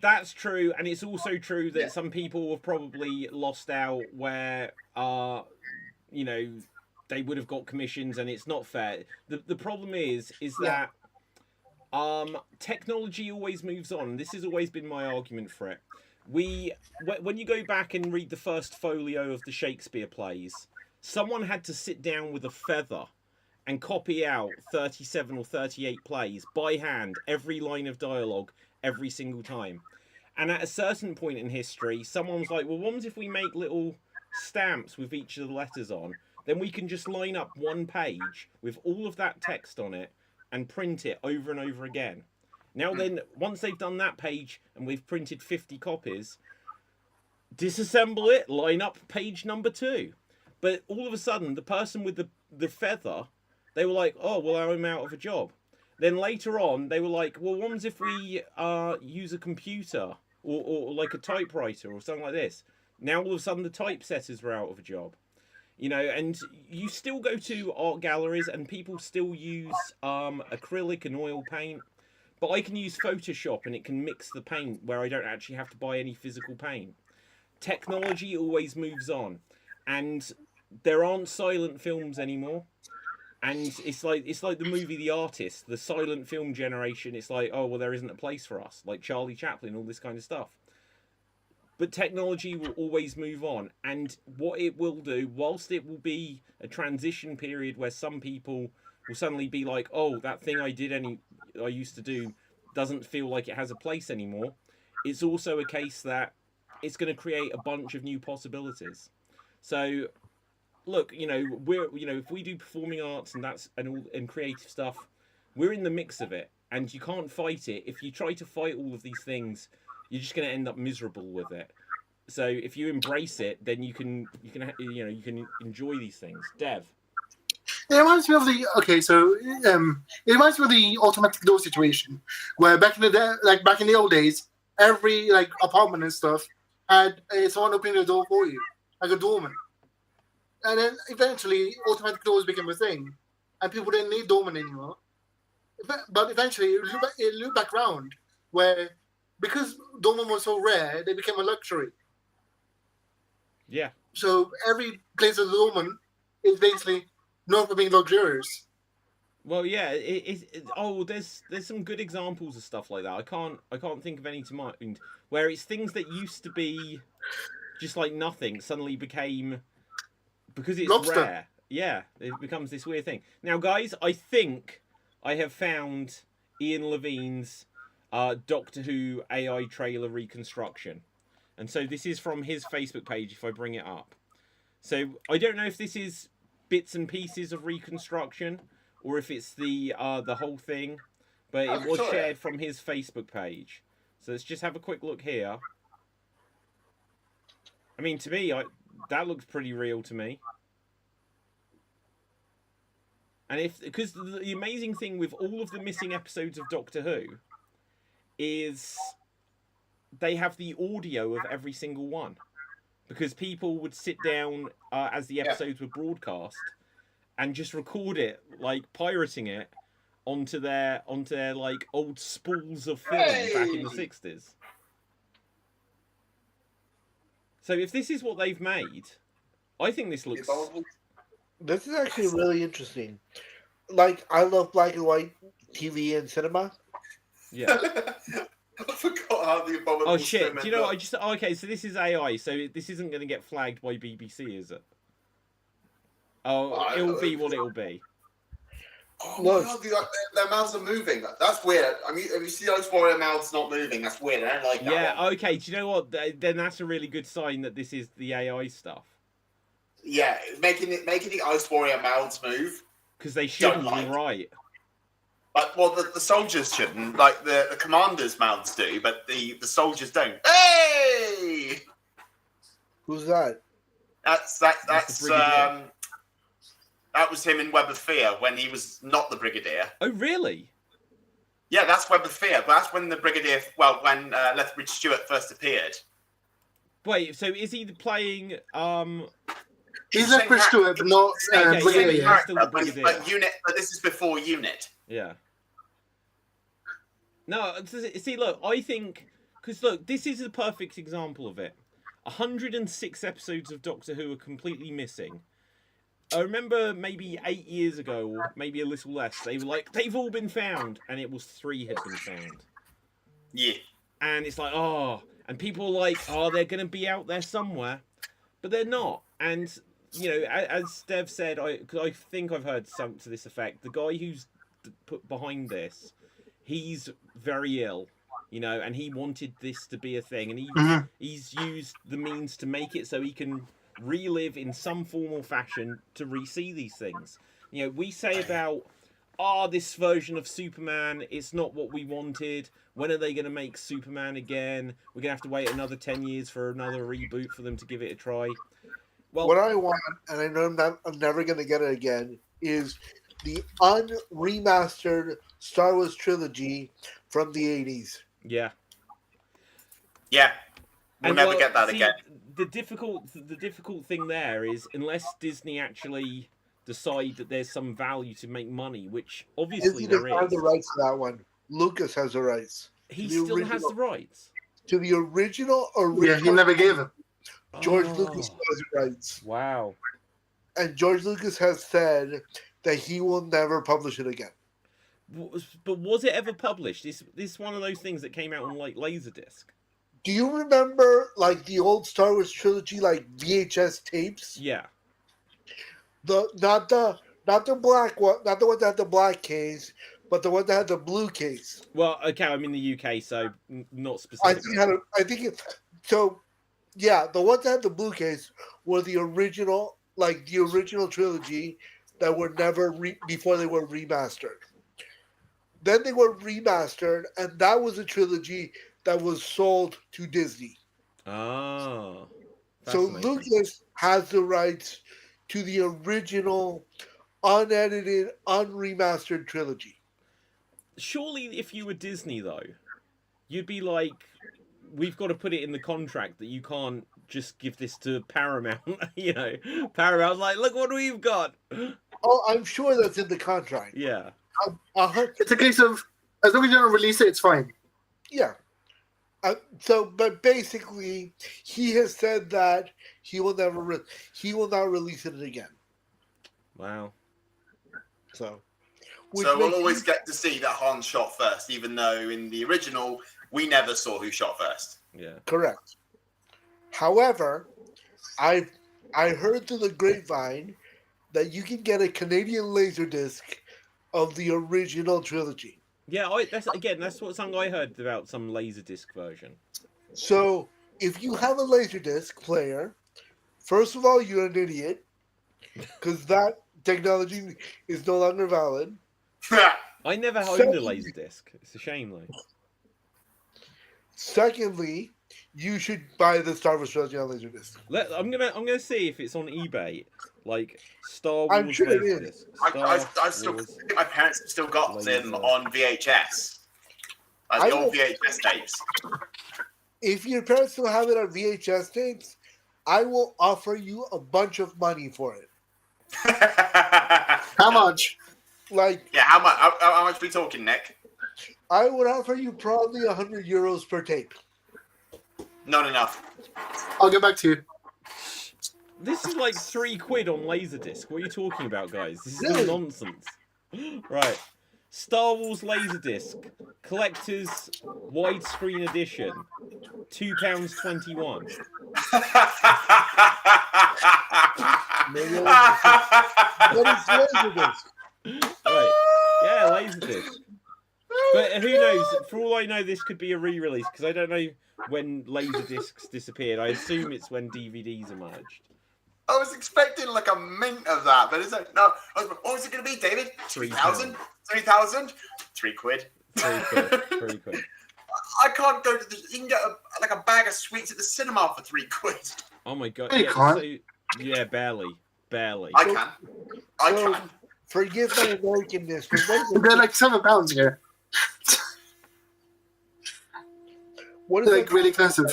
that's true, and it's also true that some people have probably lost out where, you know, they would have got commissions, and it's not fair. The problem is that technology always moves on. This has always been my argument for it. When you go back and read the first folio of the Shakespeare plays, someone had to sit down with a feather and copy out 37 or 38 plays by hand, every line of dialogue, every single time. And at a certain point in history, someone was like, well, what if we make little stamps with each of the letters on? Then we can just line up one page with all of that text on it and print it over and over again. Now then, once they've done that page and we've printed 50 copies, disassemble it, line up page number 2. But all of a sudden, the person with the feather, they were like, oh, well, I'm out of a job. Then later on, they were like, well, what if we use a computer or like a typewriter or something like this? Now all of a sudden, the typesetters were out of a job. You know, and you still go to art galleries and people still use acrylic and oil paint. But I can use Photoshop and it can mix the paint where I don't actually have to buy any physical paint. Technology always moves on. And there aren't silent films anymore. And it's like the movie The Artist, the silent film generation. It's like, oh, well, there isn't a place for us. Like Charlie Chaplin, all this kind of stuff. But technology will always move on. And what it will do, whilst it will be a transition period where some people will suddenly be like, oh, that thing I used to do doesn't feel like it has a place anymore. It's also a case that it's going to create a bunch of new possibilities. So, look, if we do performing arts and creative stuff, we're in the mix of it, and you can't fight it. If you try to fight all of these things, you're just going to end up miserable with it. So if you embrace it, then you can enjoy these things. Dev. It reminds me of it reminds me of the automatic door situation, where back in the old days, every apartment and stuff had someone opening the door for you, like a doorman. And then eventually, automatic doors became a thing, and people didn't need doormen anymore. But eventually it looped back round, where because Doorman was so rare, they became a luxury. Yeah. So every place of the Doorman is basically known for being luxurious. Well, yeah. There's some good examples of stuff like that. I can't think of any to mind where it's things that used to be just like nothing suddenly became, because it's Lobster. rare. Yeah, it becomes this weird thing. Now, guys, I think I have found Ian Levine's Doctor Who AI trailer reconstruction. And so this is from his Facebook page, if I bring it up. So I don't know if this is bits and pieces of reconstruction or if it's the whole thing, but it was shared from his Facebook page. So let's just have a quick look here. I mean, to me, that looks pretty real to me. And because the amazing thing with all of the missing episodes of Doctor Who is they have the audio of every single one, because people would sit down as the episodes were broadcast and just record it, like pirating it onto their like old spools of film back in the 60s. So if this is what they've made, I think this looks. This is actually really interesting. Like, I love black and white TV and cinema. Yeah. I forgot how the abominable. Oh shit! Do you know? Okay. So this is AI. So this isn't going to get flagged by BBC, is it? Oh, it'll be what it'll be. Oh my god, their mouths are moving. That's weird. I mean, if you see those four mouths not moving, that's weird. I don't like that. Yeah. One. Okay. Do you know what? Then that's a really good sign that this is the AI stuff. Yeah, making the Ice Warrior mouths move. Because they shouldn't be right. But well, the soldiers shouldn't. Like the commanders' mouths do, but the soldiers don't. Hey! Who's that? That's that was him in Web of Fear when he was not the Brigadier. Oh really? Yeah, that's Web of Fear. But that's when the Brigadier, when Lethbridge Stewart first appeared. Wait, so is he playing? He's Lethbridge Stewart, but not Brigadier. But Unit. But this is before Unit. Yeah. No, see, look, I think because look, this is a perfect example of it. 106 episodes of Doctor Who are completely missing. I remember maybe 8 years ago, or maybe a little less, they were like, they've all been found, and it was 3 had been found. Yeah. And it's like, and people are like, they're going to be out there somewhere, but they're not. And you know, as Dev said, I think I've heard something to this effect. The guy who's put behind this, he's very ill, you know, and he wanted this to be a thing, and he's used the means to make it so he can relive in some form or fashion to re-see these things. You know, we say about, this version of Superman, it's not what we wanted. When are they going to make Superman again? We're going to have to wait another 10 years for another reboot for them to give it a try. Well, what I want, and I know I'm never going to get it again, is the unremastered Star Wars trilogy from the 80s. Yeah. Yeah. We'll never get that again. The difficult thing there is, unless Disney actually decide that there's some value to make money, which obviously there is. Disney has the rights to that one. Lucas has the rights. He still has the rights. To the original. Yeah, he never gave it. George Lucas has the rights. Wow. And George Lucas has said that he will never publish it again. But was it ever published? This is one of those things that came out on like Laserdisc. Do you remember like the old Star Wars trilogy, like VHS tapes? Yeah. Not the black one, not the one that had the black case, but the one that had the blue case. Well, okay, I'm in the UK, so not specifically. Yeah, the ones that had the blue case were the original trilogy that were never before they were remastered. Then they were remastered, and that was a trilogy that was sold to Disney. Oh. So Lucas has the rights to the original, unedited, unremastered trilogy. Surely, if you were Disney, though, you'd be like, we've got to put it in the contract that you can't just give this to Paramount. You know, Paramount's like, look what we've got. Oh, I'm sure that's in the contract. Yeah. It's a case of as long as you don't release it, it's fine. Yeah. But basically, he has said that he will not release it again. Wow. So we'll always get to see that Han shot first, even though in the original we never saw who shot first. Yeah. Correct. However, I heard through the grapevine that you can get a Canadian Laserdisc of the original trilogy. Yeah, that's what something I heard about, some Laserdisc version. So, if you have a Laserdisc player, first of all, you're an idiot, because that technology is no longer valid. I never owned a Laserdisc. It's a shame, though. Secondly, you should buy the Star Wars trilogy on Laserdisc. I'm gonna see if it's on eBay, like Star Wars. I'm sure it is. My parents have still got them on VHS. The old VHS tapes. If your parents still have it on VHS tapes, I will offer you a bunch of money for it. How much? How much? How much are we talking, Nick? I would offer you probably €100 per tape. Not enough. I'll get back to you. This is like £3 on Laserdisc. What are you talking about, guys? This is Really? nonsense. Right. Star Wars Laserdisc. Collector's widescreen edition. £2.21. But it's Laserdisc. Right. Yeah, Laserdisc. But who knows? For all I know, this could be a re-release, because I don't know when Laserdiscs disappeared. I assume it's when DVDs emerged. I was expecting like a mint of that, but it's like, no. What was it going to be, David? 3,000? 3,000? £3. £3. I can't go to the. You can get a bag of sweets at the cinema for £3. Oh my god! You can't. Yeah, barely. I can. I can. Forgive my Americanness, They're like £7 here. what is They're it? like really expensive.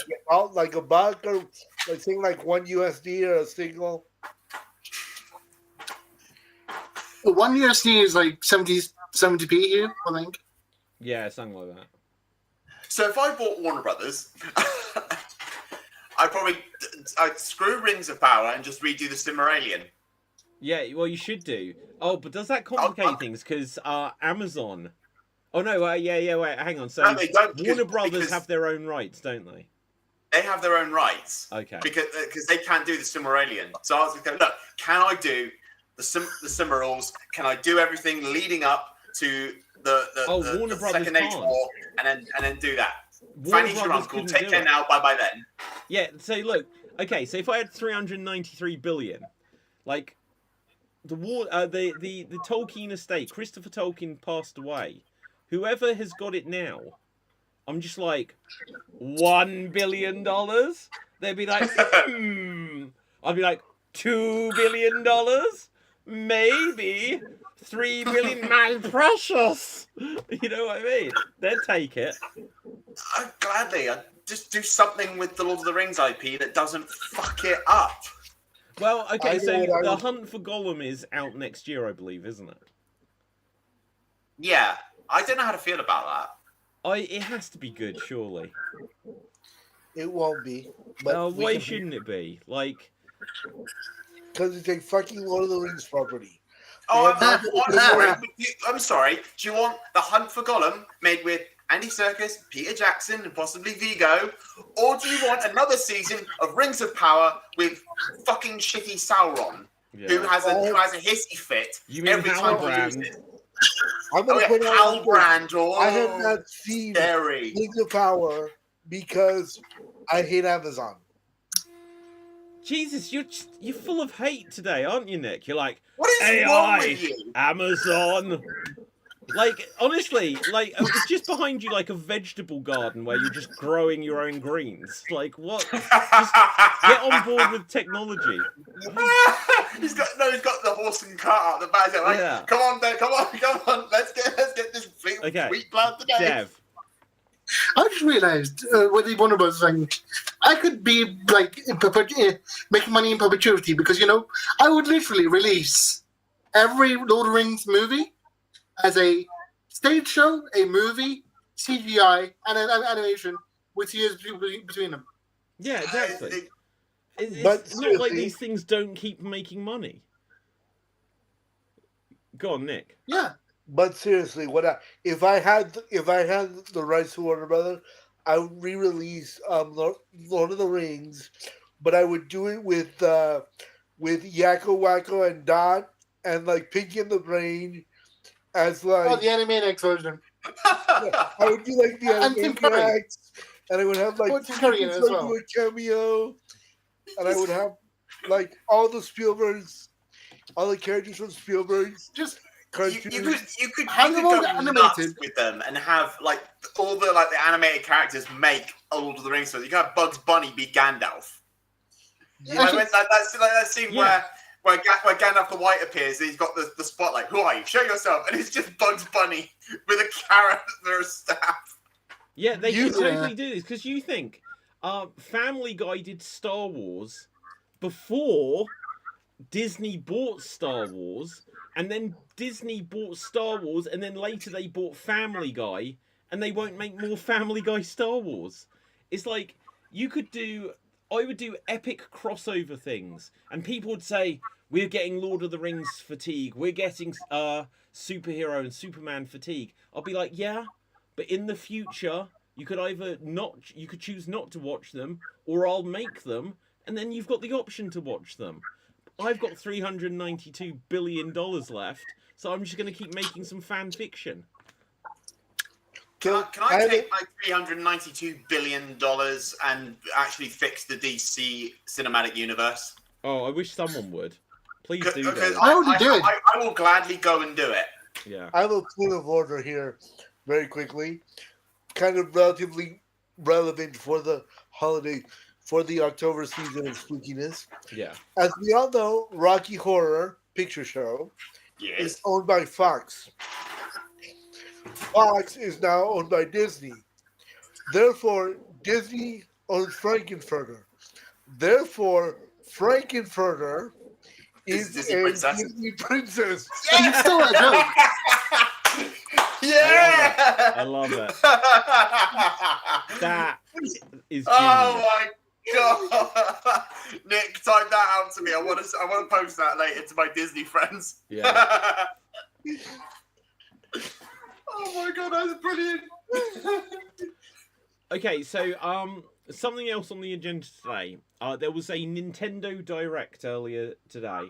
Like a buck, or like saying like $1 USD or a single? One USD is like 70p here, I think. Yeah, something like that. So if I bought Warner Brothers, I'd screw Rings of Power and just redo the Silmarillion. Yeah, well, you should do. Oh, but does that complicate things? Because Amazon. Oh no! Wait, hang on. So No, they don't, Warner Brothers have their own rights, don't they? They have their own rights. Okay. Because they can't do the Silmarillion. So I was like, look, can I do the Silmarils? Can I do everything leading up to the Warner the Brothers Second Age can't. War, and then do that? Warner Fanny's your Brothers uncle. couldn't Take do care it. now. Bye bye then. Yeah. So look. Okay. So if I had 393 billion, like the Tolkien estate, Christopher Tolkien passed away. Whoever has got it now, I'm just like, $1 billion? They'd be like, I'd be like, $2 billion? Maybe. 3 billion, my precious. You know what I mean? They'd take it. Gladly. I'd just do something with the Lord of the Rings IP that doesn't fuck it up. Well, okay, so The Hunt for Gollum is out next year, I believe, isn't it? Yeah. I don't know how to feel about that. It has to be good, surely. It won't be. But Why shouldn't it be? Like, because it's a fucking Lord of the Rings property. Oh, I'm sorry. Do you want The Hunt for Gollum made with Andy Serkis, Peter Jackson, and possibly Vigo? Or do you want another season of Rings of Power with fucking shitty Sauron, who has a hissy fit every time he uses it? I'm gonna put Halbrand. I have not seen scary. Rings of Power because I hate Amazon. Jesus, you're full of hate today, aren't you, Nick? You're like, what is AI, wrong with you? Amazon. Like, honestly, like, it's just behind you like a vegetable garden where you're just growing your own greens. Like, what? Just get on board with technology. He's got the horse and cart out the back. Like, Yeah. Come on, Ben, come on. Let's get this wheat plant today. Dev. I just realized with the Warner Bros. Thing, I could be like making money in perpetuity because I would literally release every Lord of the Rings movie as a stage show, a movie, CGI, and an animation with years between them. Yeah, exactly. But It's not like seriously- these things don't keep making money. Go on, Nick. Yeah. But seriously, if I had the rights to Warner Brothers, I would re-release Lord of the Rings, but I would do it with Yakko Wacko and Dot and like Pinky and the Brain as like Oh, the Animaniacs version. I would do like the And Tim Curry. Animaniacs, and I would have like Put Tim Curry in it as like, well. do a cameo, and I would have like all the Spielbergs, all the characters from Spielberg's Just cartoons. You could Have them all go animated. nuts with them and have like all the animated characters make a Lord of the Rings story. You can have Bugs Bunny be Gandalf. Like, when that scene Yeah. where Gandalf the White appears, and he's got the spotlight. Who are you? Show yourself, and it's just Bugs Bunny with a carrot for a staff. Yeah, they You- could totally do this because you think Family Guy did Star Wars before Disney bought Star Wars, and then Disney bought Star Wars, and then later they bought Family Guy, and they won't make more Family Guy Star Wars. It's like I would do epic crossover things, and people would say, we're getting Lord of the Rings fatigue, we're getting superhero and Superman fatigue. I'll be like, yeah, but in the future, you could choose not to watch them, or I'll make them, and then you've got the option to watch them. I've got $392 billion left, so I'm just going to keep making some fan fiction. Can I take my $392 billion and actually fix the DC cinematic universe? Oh, I wish someone would. Please do Because that. I already did. I will gladly go and do it. Yeah. I have a point of order here, very quickly, kind of relatively relevant for the holiday, for the October season of spookiness. Yeah. As we all know, Rocky Horror Picture Show Yes. is owned by Fox. Fox is now owned by Disney. Therefore, Disney owns Frankenfurter. Therefore, Frankenfurter is Disney a princess. Disney princess. You stole that joke. Yeah! I love it. That is genius. Oh my god! Nick, type that out to me. I want to post that later to my Disney friends. Yeah. Oh my god, that's brilliant. Okay, so something else on the agenda today. There was a Nintendo Direct earlier today.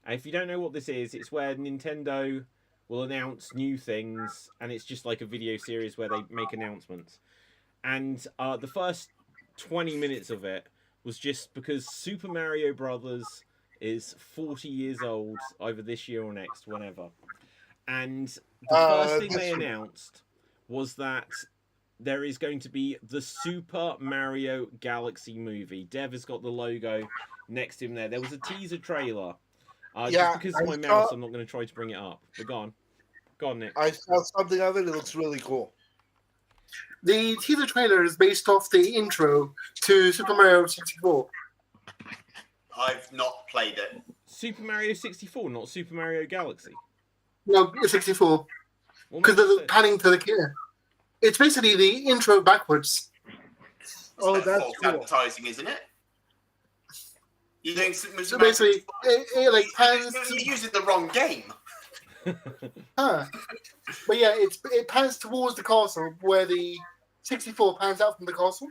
And if you don't know what this is, it's where Nintendo will announce new things, and it's just like a video series where they make announcements. And the first 20 minutes of it was just because Super Mario Brothers is 40 years old, either this year or next, whenever. And the first thing they announced was that there is going to be the Super Mario Galaxy movie. Dev has got the logo next to him there. There was a teaser trailer. Yeah, just because of my mouse, I'm not going to try to bring it up. But go on. Go on, Nick. I saw something of it. It looks really cool. The teaser trailer is based off the intro to Super Mario 64. I've not played it. Super Mario 64, not Super Mario Galaxy. No, 64. What Because makes they're it- panning to the kid. It's basically the intro backwards. Oh, It's that's false cool. advertising, isn't it? You think So basically, it like pans. you're using the wrong game. Huh. But yeah, it pans towards the castle where the 64 pans out from the castle.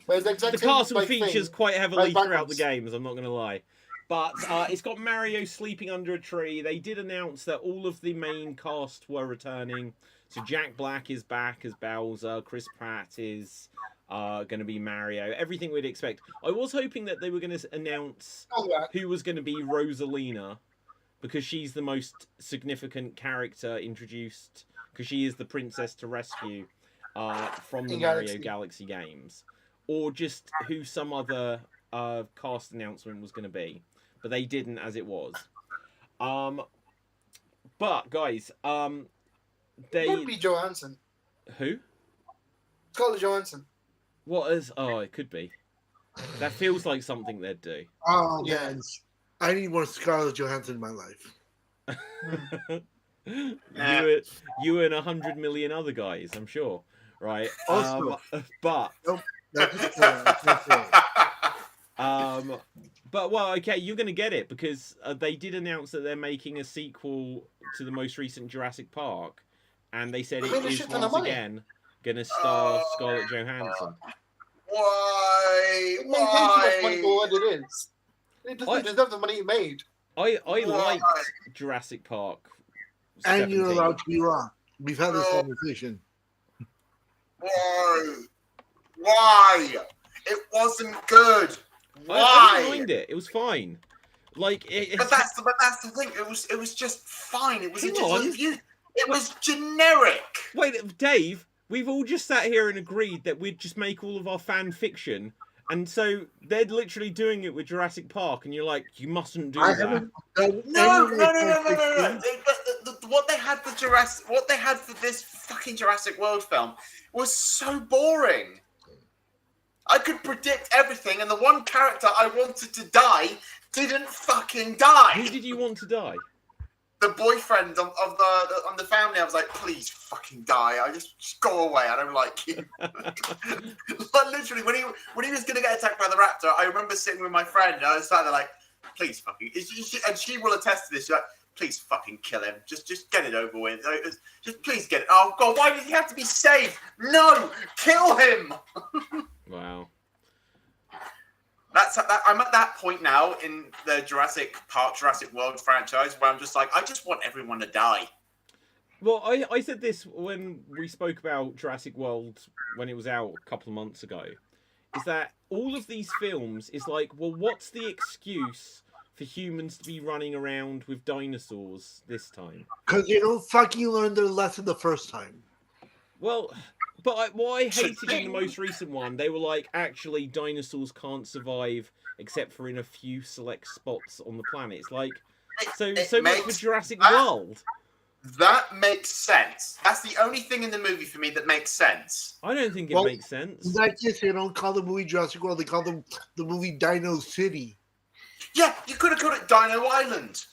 Whereas the exact The same, castle like, features thing, quite heavily right throughout the backwards. games, I'm not going to lie. But it's got Mario sleeping under a tree. They did announce that all of the main cast were returning. So Jack Black is back as Bowser. Chris Pratt is going to be Mario. Everything we'd expect. I was hoping that they were going to announce Oh, yeah. who was going to be Rosalina, because she's the most significant character introduced, because she is the princess to rescue from the In Mario Galaxy. Galaxy games. Or just who some other cast announcement was going to be. But they didn't, as it was. But, guys, It would be Johansson. Who? Scarlett Johansson. What is... Oh, it could be. That feels like something they'd do. Oh, Yeah. man. I need more Scarlett Johansson in my life. You and 100 million other guys, I'm sure, right? Also, But well, okay, you're gonna get it because they did announce that they're making a sequel to the most recent Jurassic Park, and they said it is once again gonna star Scarlett Johansson. Why? It made way too much money for what it is. It doesn't deserve the money it made. I liked Jurassic Park. And you're 17. allowed to be wrong. We've had this conversation. Why? It wasn't good. Why? I didn't mind it. It was fine. Like, but that's the thing. It was just fine. It was it was generic. Wait, Dave. We've all just sat here and agreed that we'd just make all of our fan fiction, and so they're literally doing it with Jurassic Park, and you're like, you mustn't do that. No. What they had for this fucking Jurassic World film was so boring. I could predict everything, and the one character I wanted to die didn't fucking die. Who did you want to die? The boyfriend of the family. I was like, please fucking die. I just go away. I don't like you. But literally, when he was gonna get attacked by the raptor, I remember sitting with my friend, and I was sat there like, please fucking. And she will attest to this. She's like, please fucking kill him. Just get it over with. Just please get it. Oh god, why did he have to be saved? No, kill him. Wow. I'm at that point now in the Jurassic World franchise where I'm just like, I just want everyone to die. Well, I said this when we spoke about Jurassic World when it was out a couple of months ago, is that all of these films is like, well, what's the excuse for humans to be running around with dinosaurs this time? Because you don't fucking learn their lesson the first time. Well, but what I hated in the most recent one, they were like, actually, dinosaurs can't survive except for in a few select spots on the planet. It's like, so much for Jurassic World. That makes sense. That's the only thing in the movie for me that makes sense. I don't think it makes sense. Like this, they don't call the movie Jurassic World, they call them the movie Dino City. Yeah, you could have called it Dino Island.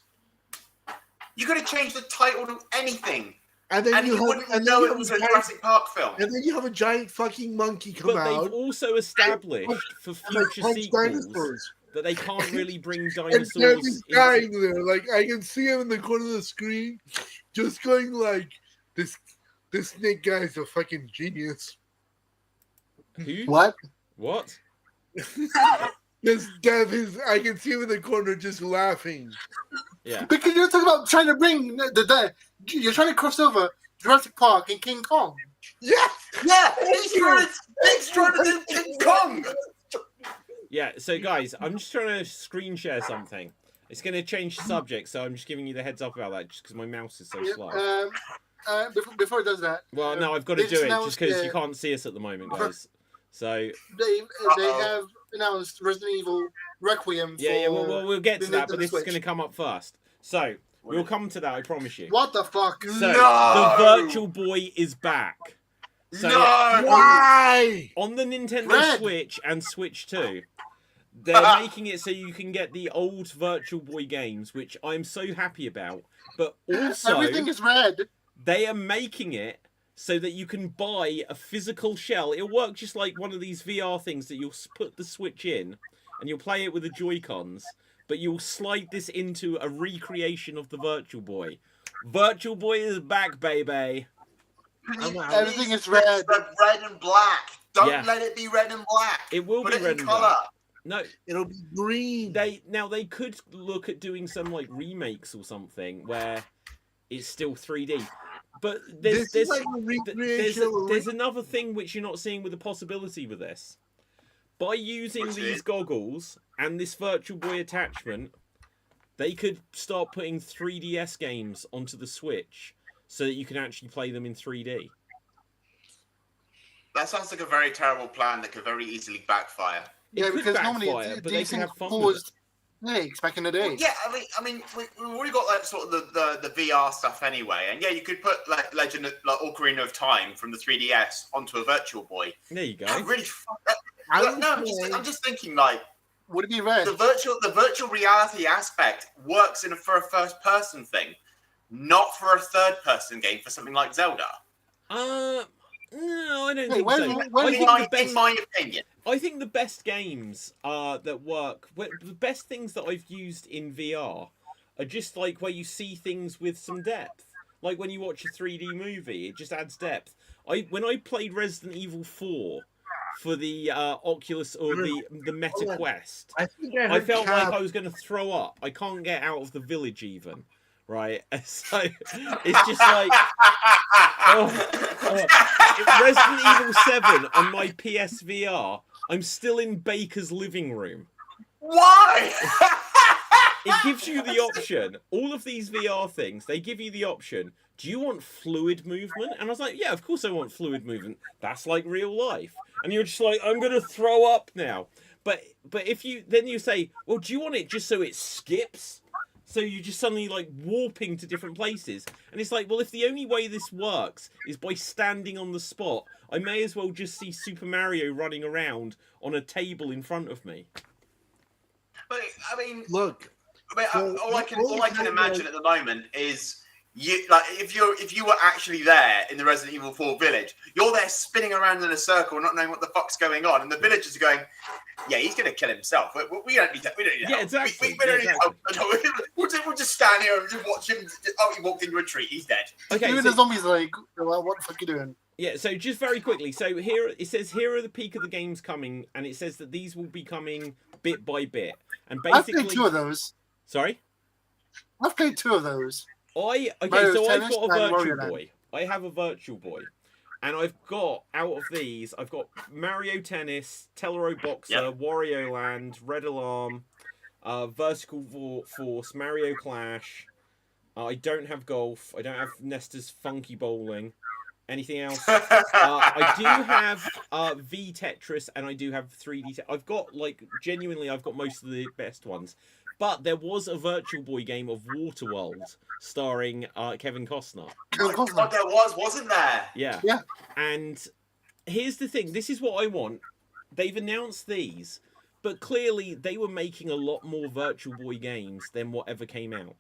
You could have changed the title to anything. And then you wouldn't know it was a Jurassic Park film. And then you have a giant fucking monkey come out. But they've also established for future sequels that they can't really bring dinosaurs. And dying there. Like, I can see him in the corner of the screen just going like, this snake guy is a fucking genius. Who? What? What? This Dev is, I can see him in the corner just laughing. Yeah. Because you're talking about trying to bring you're trying to cross over Jurassic Park and King Kong. Yeah, he's trying to do King Kong. Yeah, so guys, I'm just trying to screen share something. It's going to change the subject, so I'm just giving you the heads up about that, just because my mouse is so slow. Before it does that. Well, no, I've got to do it, just because you can't see us at the moment, guys. So they have announced Resident Evil Requiem. Yeah, we'll get to that, but this is going to come up first. So we'll come to that, I promise you. What the fuck? So the Virtual Boy is back. So why? On the Nintendo Switch and Switch 2, they're making it so you can get the old Virtual Boy games, which I'm so happy about. But also, everything is red. They are making it so that you can buy a physical shell. It'll work just like one of these VR things that you'll put the Switch in and you'll play it with the Joy-Cons, but you'll slide this into a recreation of the Virtual Boy. Virtual Boy is back, baby. Everything is red. Red and black. Don't let it be red and black. It will be red and color. black. No, it'll be green. They could look at doing some like remakes or something where it's still 3D. But there's another thing which you're not seeing with the possibility with this. By using these goggles and this Virtual Boy attachment, they could start putting 3DS games onto the Switch so that you can actually play them in 3D. That sounds like a very terrible plan that could very easily backfire. Because normally these things caused legs back in the day. Well, yeah, I mean, we've already got like sort of the VR stuff anyway, and yeah, you could put like Legend of Ocarina of Time from the 3DS onto a Virtual Boy. There you go. I'm just thinking like, would it be red? The virtual reality aspect works for a first person thing. not for a third-person game, for something like Zelda. No, I don't Hey, think where- so. where- I In think my, the best, in my opinion. I think the best games that work, the best things that I've used in VR are just like where you see things with some depth. Like when you watch a 3D movie, it just adds depth. When I played Resident Evil 4 for the Oculus or the Meta Quest, I think I heard felt Cap- like I was going to throw up. I can't get out of the village even, right? So it's just like, Resident Evil 7 on my PSVR, I'm still in Baker's living room. Why? It gives you the option. All of these VR things, they give you the option. Do you want fluid movement? And I was like, yeah, of course I want fluid movement. That's like real life. And you're just like, I'm going to throw up now. But if you say, well, do you want it just so it skips? So you're just suddenly like warping to different places. And it's like, well, if the only way this works is by standing on the spot, I may as well just see Super Mario running around on a table in front of me. But I mean, Look, all I can imagine at the moment is you like if you were actually there in the Resident Evil 4 village, you're there spinning around in a circle, not knowing what the fuck's going on, and the villagers are going, "Yeah, he's gonna kill himself. We don't need that. We don't need Yeah, help. exactly. We don't need help. We'll just stand here and just watch him. Oh, he walked into a tree. He's dead." Okay, Even so- the zombies are like, well, what the fuck are you doing? Yeah, so just very quickly. So here it says, here are the peak of the games coming, and it says that these will be coming bit by bit. And I've basically, played 2 of those. sorry, I've played 2 of those. so I've Tennis got a and Virtual Wario Boy. I have a Virtual Boy, and I've got out of these, I've got Mario Tennis, Tellero Boxer, Wario Land, Red Alarm, Vertical Force, Mario Clash. I don't have golf. I don't have Nestor's Funky Bowling. Anything else? I do have V Tetris, and I do have 3D. I've got genuinely, I've got most of the best ones. But there was a Virtual Boy game of Waterworld starring Kevin Costner. Oh, there wasn't there? Yeah. Yeah. And here's the thing. This is what I want. They've announced these, but clearly they were making a lot more Virtual Boy games than whatever came out.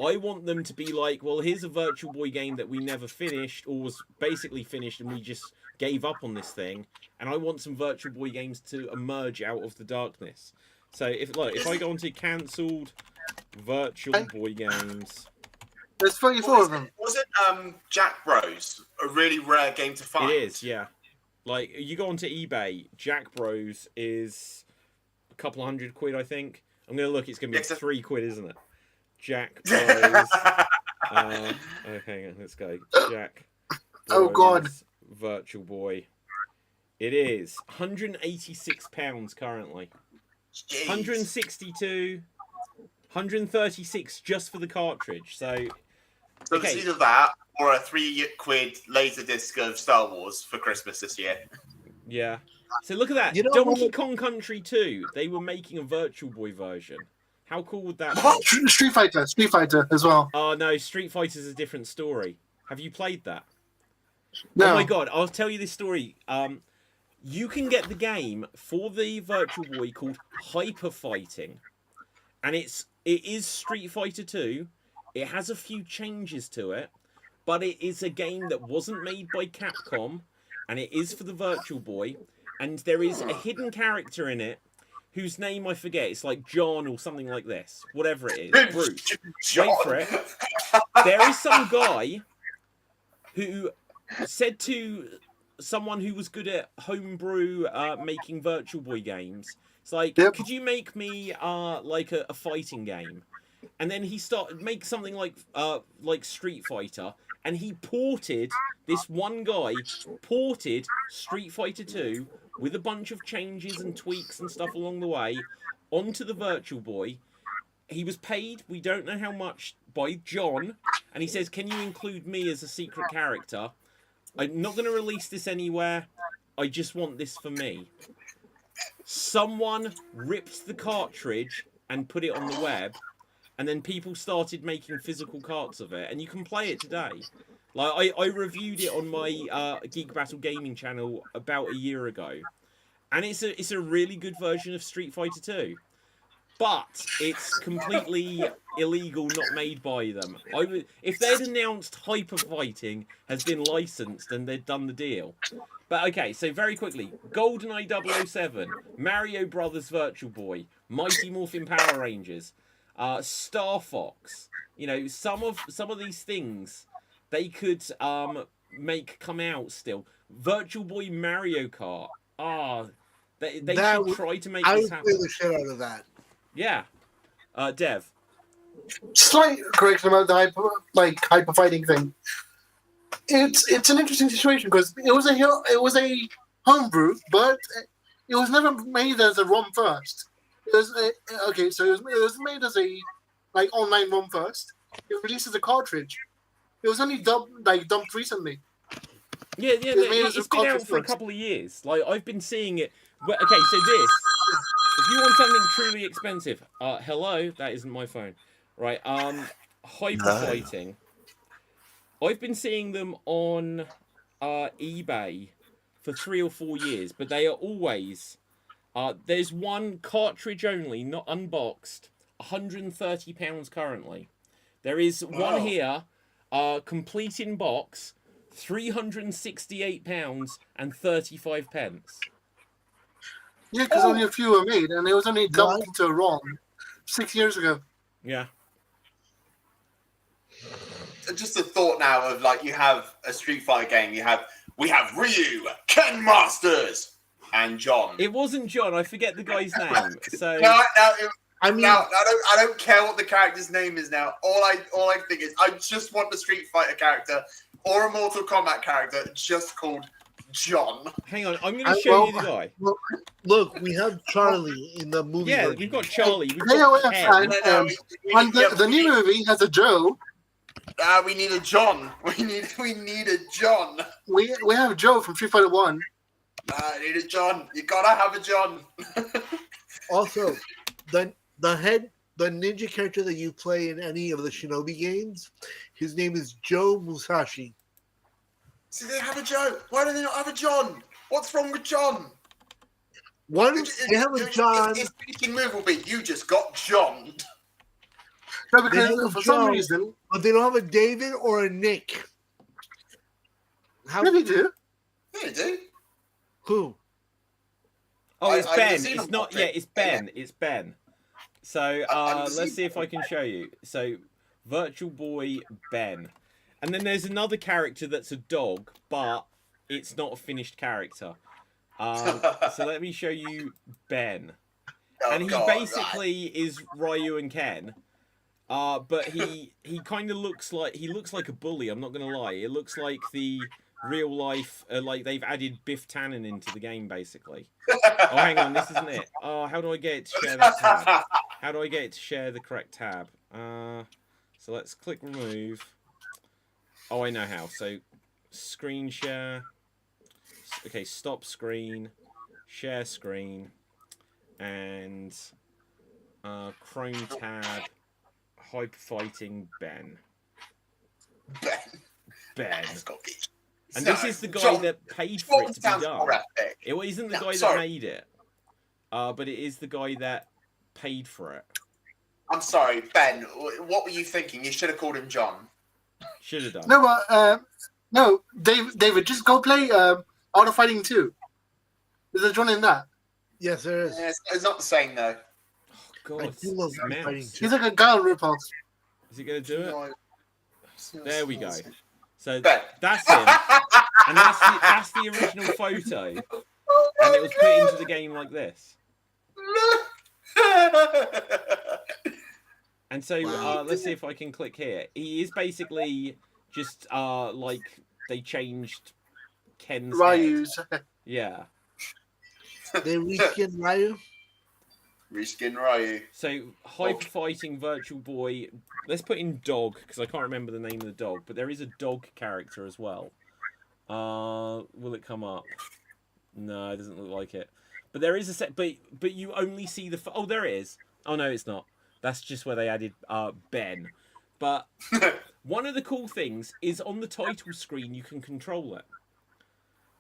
I want them to be like, well, here's a Virtual Boy game that we never finished, or was basically finished, and we just gave up on this thing. And I want some Virtual Boy games to emerge out of the darkness. So if I go onto cancelled Virtual Boy games, There's 34 of them. Wasn't Jack Bros a really rare game to find? it is, yeah. Like you go onto eBay, Jack Bros is a couple £100, I think. I'm gonna look. It's gonna be £3, isn't it? Jack Bros. Okay, let's go. Jack Bros Oh, God. Virtual Boy. It is £186 currently. Jeez. 162, 136 just for the cartridge. So So okay. it's either that or a £3 laser disc of Star Wars for Christmas this year. yeah. So look at that. You know Donkey what? Kong Country 2. They were making a Virtual Boy version. How cool would that be? Street Fighter as well. Oh no, Street Fighter's a different story. Have you played that? No. Oh my god, I'll tell you this story. You can get the game for the Virtual Boy called Hyper Fighting. And it is Street Fighter 2. It has a few changes to it, but it is a game that wasn't made by Capcom, and it is for the Virtual Boy, and there is a hidden character in it whose name I forget. It's like John or something like this. Whatever it is. Bruce. Wait for it. There is some guy who said to someone who was good at homebrew making Virtual Boy games, it's like, Yep. could you make me like a fighting game? And then he started make something like Street Fighter, and he ported this one guy ported Street Fighter 2 with a bunch of changes and tweaks and stuff along the way onto the Virtual Boy. He was paid, we don't know how much, by John, and he says, can you include me as a secret character? I'm not going to release this anywhere. I just want this for me. Someone ripped the cartridge and put it on the web, and then people started making physical carts of it, and you can play it today. Like I reviewed it on my Geek Battle gaming channel about a year ago, and it's a really good version of Street Fighter 2. but it's completely illegal, not made by them. If they'd announced Hyper Fighting has been licensed and they'd done the deal. But okay, so very quickly, GoldenEye 007, Mario Brothers Virtual Boy, Mighty Morphin Power Rangers, Star Fox. You know, some of these things they could make come out still. Virtual Boy Mario Kart. They should try to make this happen. I would play the shit out of that. Yeah. Dev. Slight correction about the hyper fighting thing. It's an interesting situation because it was a homebrew, but it was never made as a ROM first. It was it was made as a online ROM first. It released as a cartridge. It was only dumped recently. Yeah, it's been out for a couple of years. Like I've been seeing it. Okay, so this. If you want something truly expensive, hello, that isn't my phone, right? Hyper Fighting. I've been seeing them on eBay for 3 or 4 years, but they are always. There's one cartridge only, not unboxed, £130 currently. There is one here, complete in box, £368 and 35 pence. Yeah, because only a few were made, and it was only dumped into a ROM 6 years ago. Yeah. Just a thought now of you have a Street Fighter game. We have Ryu, Ken Masters, and John. It wasn't John. I forget the guy's name. So I don't care what the character's name is now. All I think is I just want the Street Fighter character or a Mortal Kombat character just called John. Hang on, I'm going to show you the guy. Look, we have Charlie in the movie. Yeah, we've got Charlie. We've got Ken. The new movie has a Joe. We need a John. We need a John. We have Joe from Street Fighter 1. I need a John. You gotta have a John. Also, the ninja character that you play in any of the Shinobi games, his name is Joe Musashi. See, they have a Joe. Why do they not have a John? What's wrong with John? Why don't they have a John? His finishing move will be, you just got John. No, because for some reason... But they don't have a David or a Nick. Yeah, they do. Yeah, they do. Who? Oh, it's Ben. It's not... Yeah, it's Ben. It's Ben. So, let's see if I can show you. So, Virtual Boy Ben. And then there's another character that's a dog, but it's not a finished character. So let me show you Ben. And he basically is Ryu and Ken. But he kind of looks like a bully, I'm not going to lie. It looks like the real life, like they've added Biff Tannen into the game, basically. Oh, hang on, this isn't it. Oh, how do I get it to share that tab? How do I get it to share the correct tab? So let's click remove. Oh, I know how. So, screen share. Okay, stop screen. Share screen. And Chrome tab. Hyper Fighting Ben. Ben. And this is the guy that paid for it to be done. It isn't the guy that made it. But it is the guy that paid for it. I'm sorry, Ben. What were you thinking? You should have called him John. Should have done. No, but no, David, just go play Art of Fighting 2. There's a John in that. Yes, there is. Yeah, it's not the same though. Oh, God, he's like a Gal ripoff. Is he going to do it? There we go. So Ben. that's him, and that's the original photo, and it was put into the game like this. And so let's see if I can click here. He is basically just like they changed Ken's Ryu's. Yeah. They reskin Ryu? Reskin Ryu. So, Hyper Fighting Virtual Boy. Let's put in dog, because I can't remember the name of the dog. But there is a dog character as well. Will it come up? No, it doesn't look like it. But there is a set. But you only see the... Oh, there it is. Oh, no, it's not. That's just where they added Ben. But one of the cool things is on the title screen, you can control it.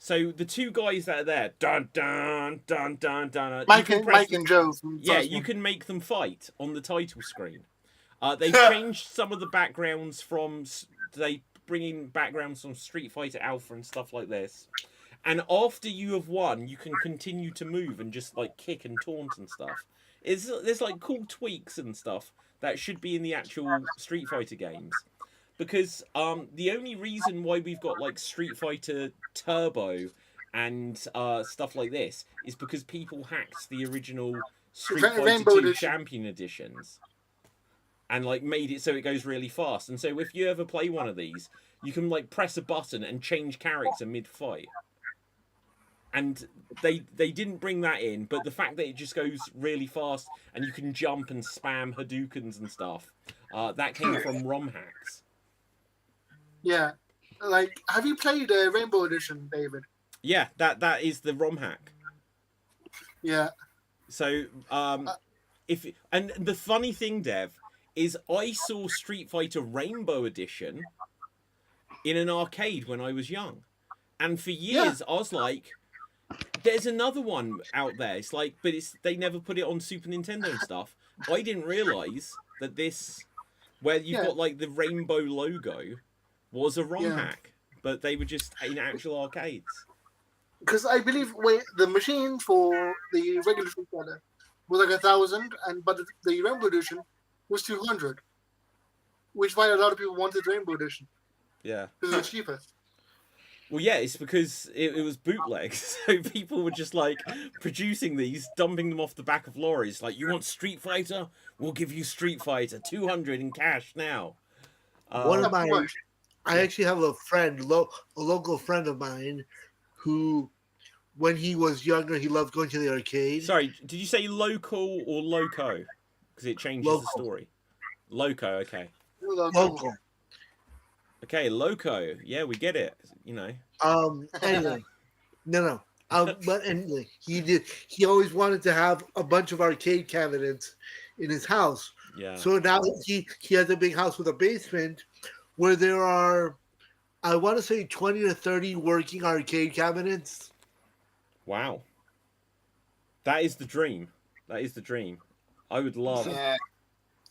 So the two guys that are there, dun dun dun dun dun. Mike and Joe. From Yeah, first you one. can make them fight on the title screen. They've changed some of the backgrounds from. They bring in backgrounds from Street Fighter Alpha and stuff like this. And after you have won, you can continue to move and just like kick and taunt and stuff. There's like cool tweaks and stuff that should be in the actual Street Fighter games. Because the only reason why we've got like Street Fighter Turbo and stuff like this is because people hacked the original Street Fighter Rainbow 2 Edition. Champion Editions and like made it so it goes really fast. And so if you ever play one of these, you can like press a button and change character mid-fight. And they didn't bring that in, but the fact that it just goes really fast and you can jump and spam Hadoukens and stuff, that came from ROM hacks. Yeah. Like, have you played Rainbow Edition, David? Yeah, that is the ROM hack. Yeah. So, and the funny thing, Dev, is I saw Street Fighter Rainbow Edition in an arcade when I was young. And for years, I was like, there's another one out there. It's like, but they never put it on Super Nintendo and stuff. I didn't realise that this, where you've got like the rainbow logo, was a ROM hack. But they were just in actual arcades. Because I believe the machine for the regular Street Fighter was like 1,000, but the Rainbow Edition was 200, which why a lot of people wanted Rainbow Edition Yeah. because it was cheaper. Well, yeah, it's because it was bootlegs. So people were just like producing these, dumping them off the back of lorries. Like, you want Street Fighter? We'll give you Street Fighter, 200 in cash now. One of my, I actually have a friend, a local friend of mine, who, when he was younger, he loved going to the arcade. Sorry, did you say local or loco? Because it changes the story. Loco, okay. Local. Okay, loco. Yeah, we get it. You know. Anyway, no. But anyway, he always wanted to have a bunch of arcade cabinets in his house. Yeah. So now he has a big house with a basement where there are, I want to say, 20 or 30 working arcade cabinets. Wow. That is the dream. That is the dream. I would love it.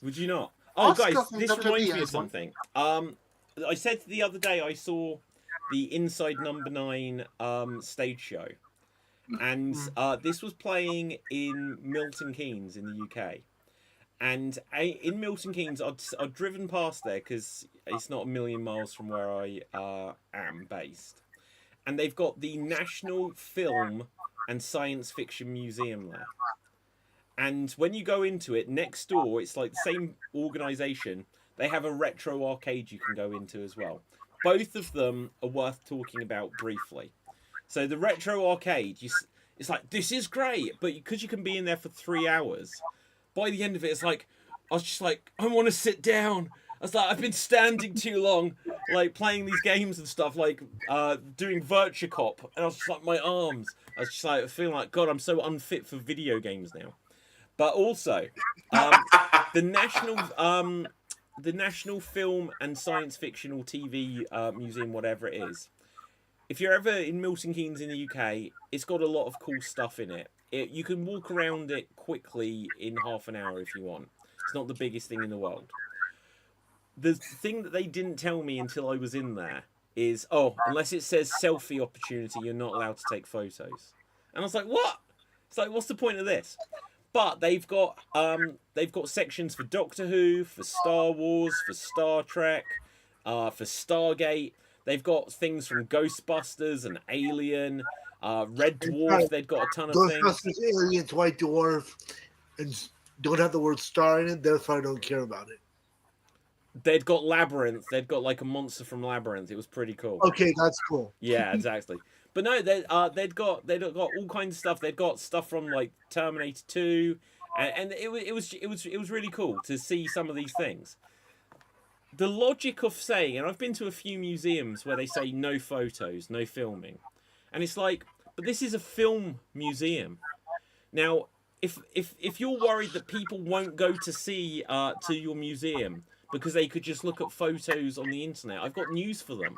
Would you not? Oh, guys, this reminds me of something. I said the other day I saw the Inside Number 9 stage show. And this was playing in Milton Keynes in the UK. And in Milton Keynes, I'd driven past there because it's not a million miles from where I am based. And they've got the National Film and Science Fiction Museum there. And when you go into it, next door, it's like the same organisation. They have a retro arcade you can go into as well. Both of them are worth talking about briefly. So the retro arcade, it's like, this is great, but because you can be in there for 3 hours, by the end of it, it's like, I was just like, I want to sit down. I was like, I've been standing too long, like playing these games and stuff, like doing Virtua Cop, and I was just like, my arms. I was just like feeling like, God, I'm so unfit for video games now. But also, the National Film and Science Fiction or TV Museum, whatever it is. If you're ever in Milton Keynes in the UK, it's got a lot of cool stuff in it. You can walk around it quickly in half an hour if you want. It's not the biggest thing in the world. The thing that they didn't tell me until I was in there is, unless it says selfie opportunity, you're not allowed to take photos. And I was like, what? It's like, what's the point of this? But they've got sections for Doctor Who, for Star Wars, for Star Trek, for Stargate. They've got things from Ghostbusters and Alien, Red Dwarf. They've got a ton of things. Ghostbusters, Aliens, White Dwarf, and don't have the word star in it. Therefore, I don't care about it. They'd got Labyrinth. They'd got like a monster from Labyrinth. It was pretty cool. Okay, that's cool. Yeah, exactly. But no, they'd got all kinds of stuff. They'd got stuff from like Terminator 2, and it was really cool to see some of these things. The logic of saying, and I've been to a few museums where they say no photos, no filming, and it's like, but this is a film museum. Now, if you're worried that people won't go to see to your museum because they could just look at photos on the internet, I've got news for them.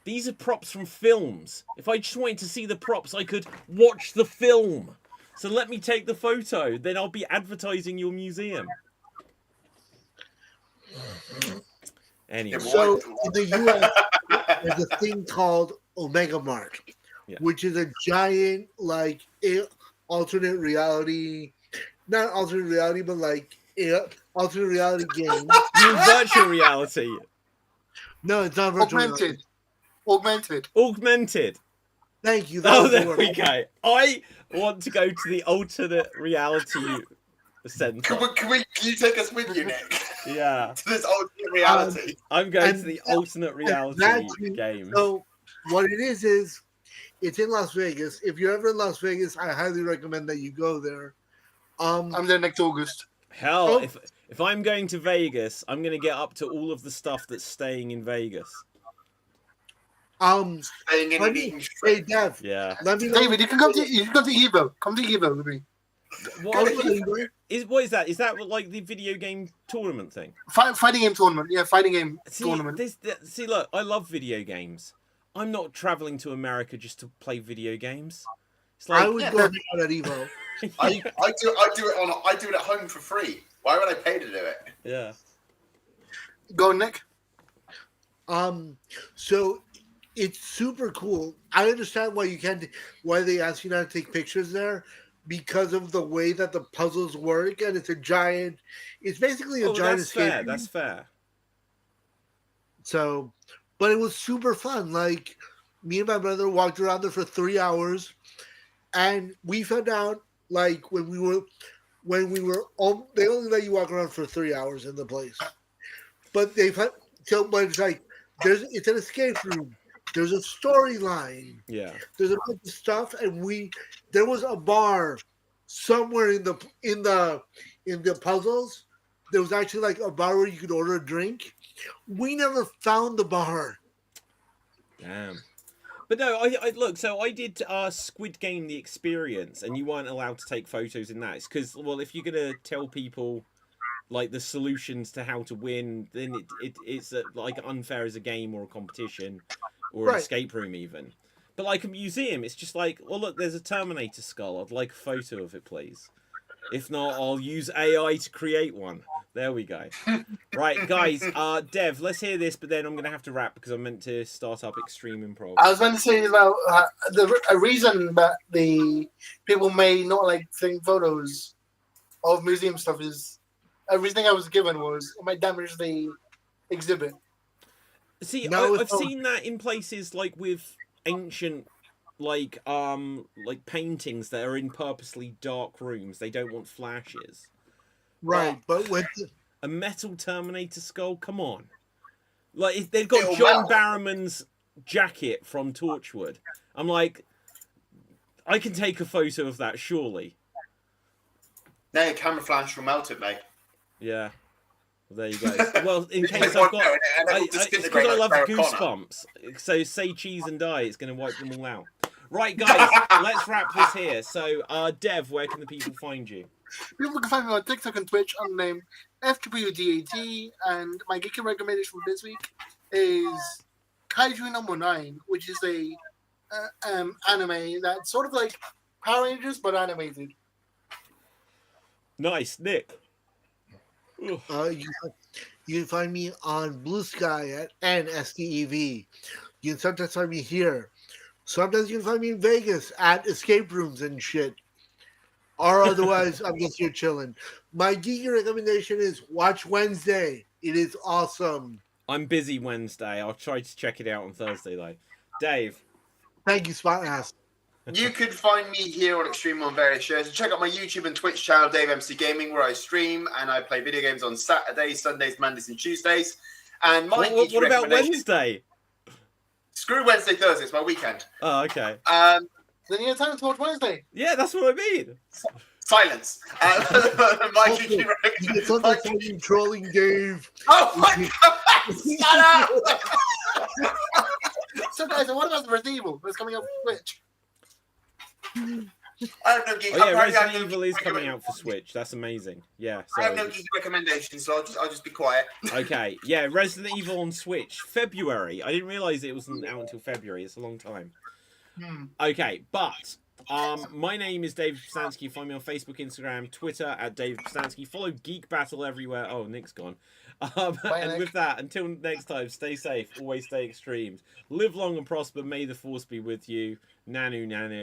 These are props from films. If I just wanted to see the props, I could watch the film. So let me take the photo. Then I'll be advertising your museum. Anyway. So in the US, there's a thing called Omega Mart, which is a giant like alternate reality, not alternate reality, but like alternate reality game. Virtual reality. No, it's not virtual reality. Augmented. Thank you. There we go. I want to go to the alternate reality center. Can you take us with you, Nick? Yeah. To this alternate reality. I'm going to the alternate reality game. So what it is it's in Las Vegas. If you're ever in Las Vegas, I highly recommend that you go there. I'm there next August. Hell, if I'm going to Vegas, I'm going to get up to all of the stuff that's staying in Vegas. Hey Dev. Yeah. David, you can come to Evo. Come to Evo with me. What is that? Is that like the video game tournament thing? Fighting game tournament. Yeah, fighting game tournament. See, look, I love video games. I'm not traveling to America just to play video games. It's like, I would go out at Evo. I do it at home for free. Why would I pay to do it? Yeah. Go, Nick. So it's super cool. I understand why they ask you not to take pictures there, because of the way that the puzzles work, and it's basically a giant escape room. That's fair. So, but it was super fun. Like, me and my brother walked around there for 3 hours, and we found out, like, when we were they only let you walk around for 3 hours in the place, but but it's like it's an escape room. There's a storyline. Yeah. There's a bunch of stuff, and there was a bar somewhere in the puzzles. There was actually like a bar where you could order a drink. We never found the bar. Damn. But no, I look. So I did Squid Game: The Experience, and you weren't allowed to take photos in that. It's because, well, if you're gonna tell people like the solutions to how to win, then it's like unfair as a game or a competition or an escape room even. But like a museum, it's just like, well, look, there's a Terminator skull. I'd like a photo of it, please. If not, I'll use AI to create one. There we go. Right, guys, Dev, let's hear this, but then I'm going to have to wrap because I'm meant to start up Extreme Improv. I was going to say about a reason that the people may not like taking photos of museum stuff is everything I was given was it might damage the exhibit. See, I've seen that in places like with ancient like paintings that are in purposely dark rooms. They don't want flashes. Right, but with a metal Terminator skull, come on. Like they've got John Barrowman's jacket from Torchwood. I'm like, I can take a photo of that, surely. No, your camera flash will melt it, mate. Yeah. Well, there you go. Well, in case I've got, it's because I love Goosebumps. So say cheese and die, it's going to wipe them all out. Right, guys, let's wrap this here. So, Dev, where can the people find you? People can find me on TikTok and Twitch on the name FWDAT, and my geeky recommendation for this week is Kaiju No. 9, which is a anime that's sort of like Power Rangers but animated. Nice, Nick. You can find me on Blue Sky and STEV. You can sometimes find me here. Sometimes you can find me in Vegas at escape rooms and shit. Or otherwise, I'm just here chilling. My geeky recommendation is watch Wednesday. It is awesome. I'm busy Wednesday. I'll try to check it out on Thursday, though. Dave. Thank you, Spotnass. You could find me here on Xstreamed on various shows. And check out my YouTube and Twitch channel, Dave MC Gaming, where I stream and I play video games on Saturdays, Sundays, Mondays, and Tuesdays. And my what about Wednesday? Screw Wednesday, Thursday. It's my weekend. Oh, okay. Then you have time to watch Wednesday. Yeah, that's what I mean. Silence. My geeky It's something trolling Dave. Oh my God! Shut up! So, guys, what about the Resident Evil that's coming up on Twitch? I have no geek. Oh yeah, apparently I have Resident no Evil geek is coming recommend- out for Switch. That's amazing. Yeah. I have no So geek recommendations, so I'll just be quiet. okay, yeah, Resident Evil on Switch, February. I didn't realize it wasn't out until February. It's a long time. Okay, but my name is David Pstansky. Find me on Facebook, Instagram, Twitter at David Pstansky. Follow Geek Battle everywhere. Oh, Nick's gone. And Nick. with that, until next time, stay safe. Always stay extremed. Live long and prosper. May the force be with you. Nanu, nanu.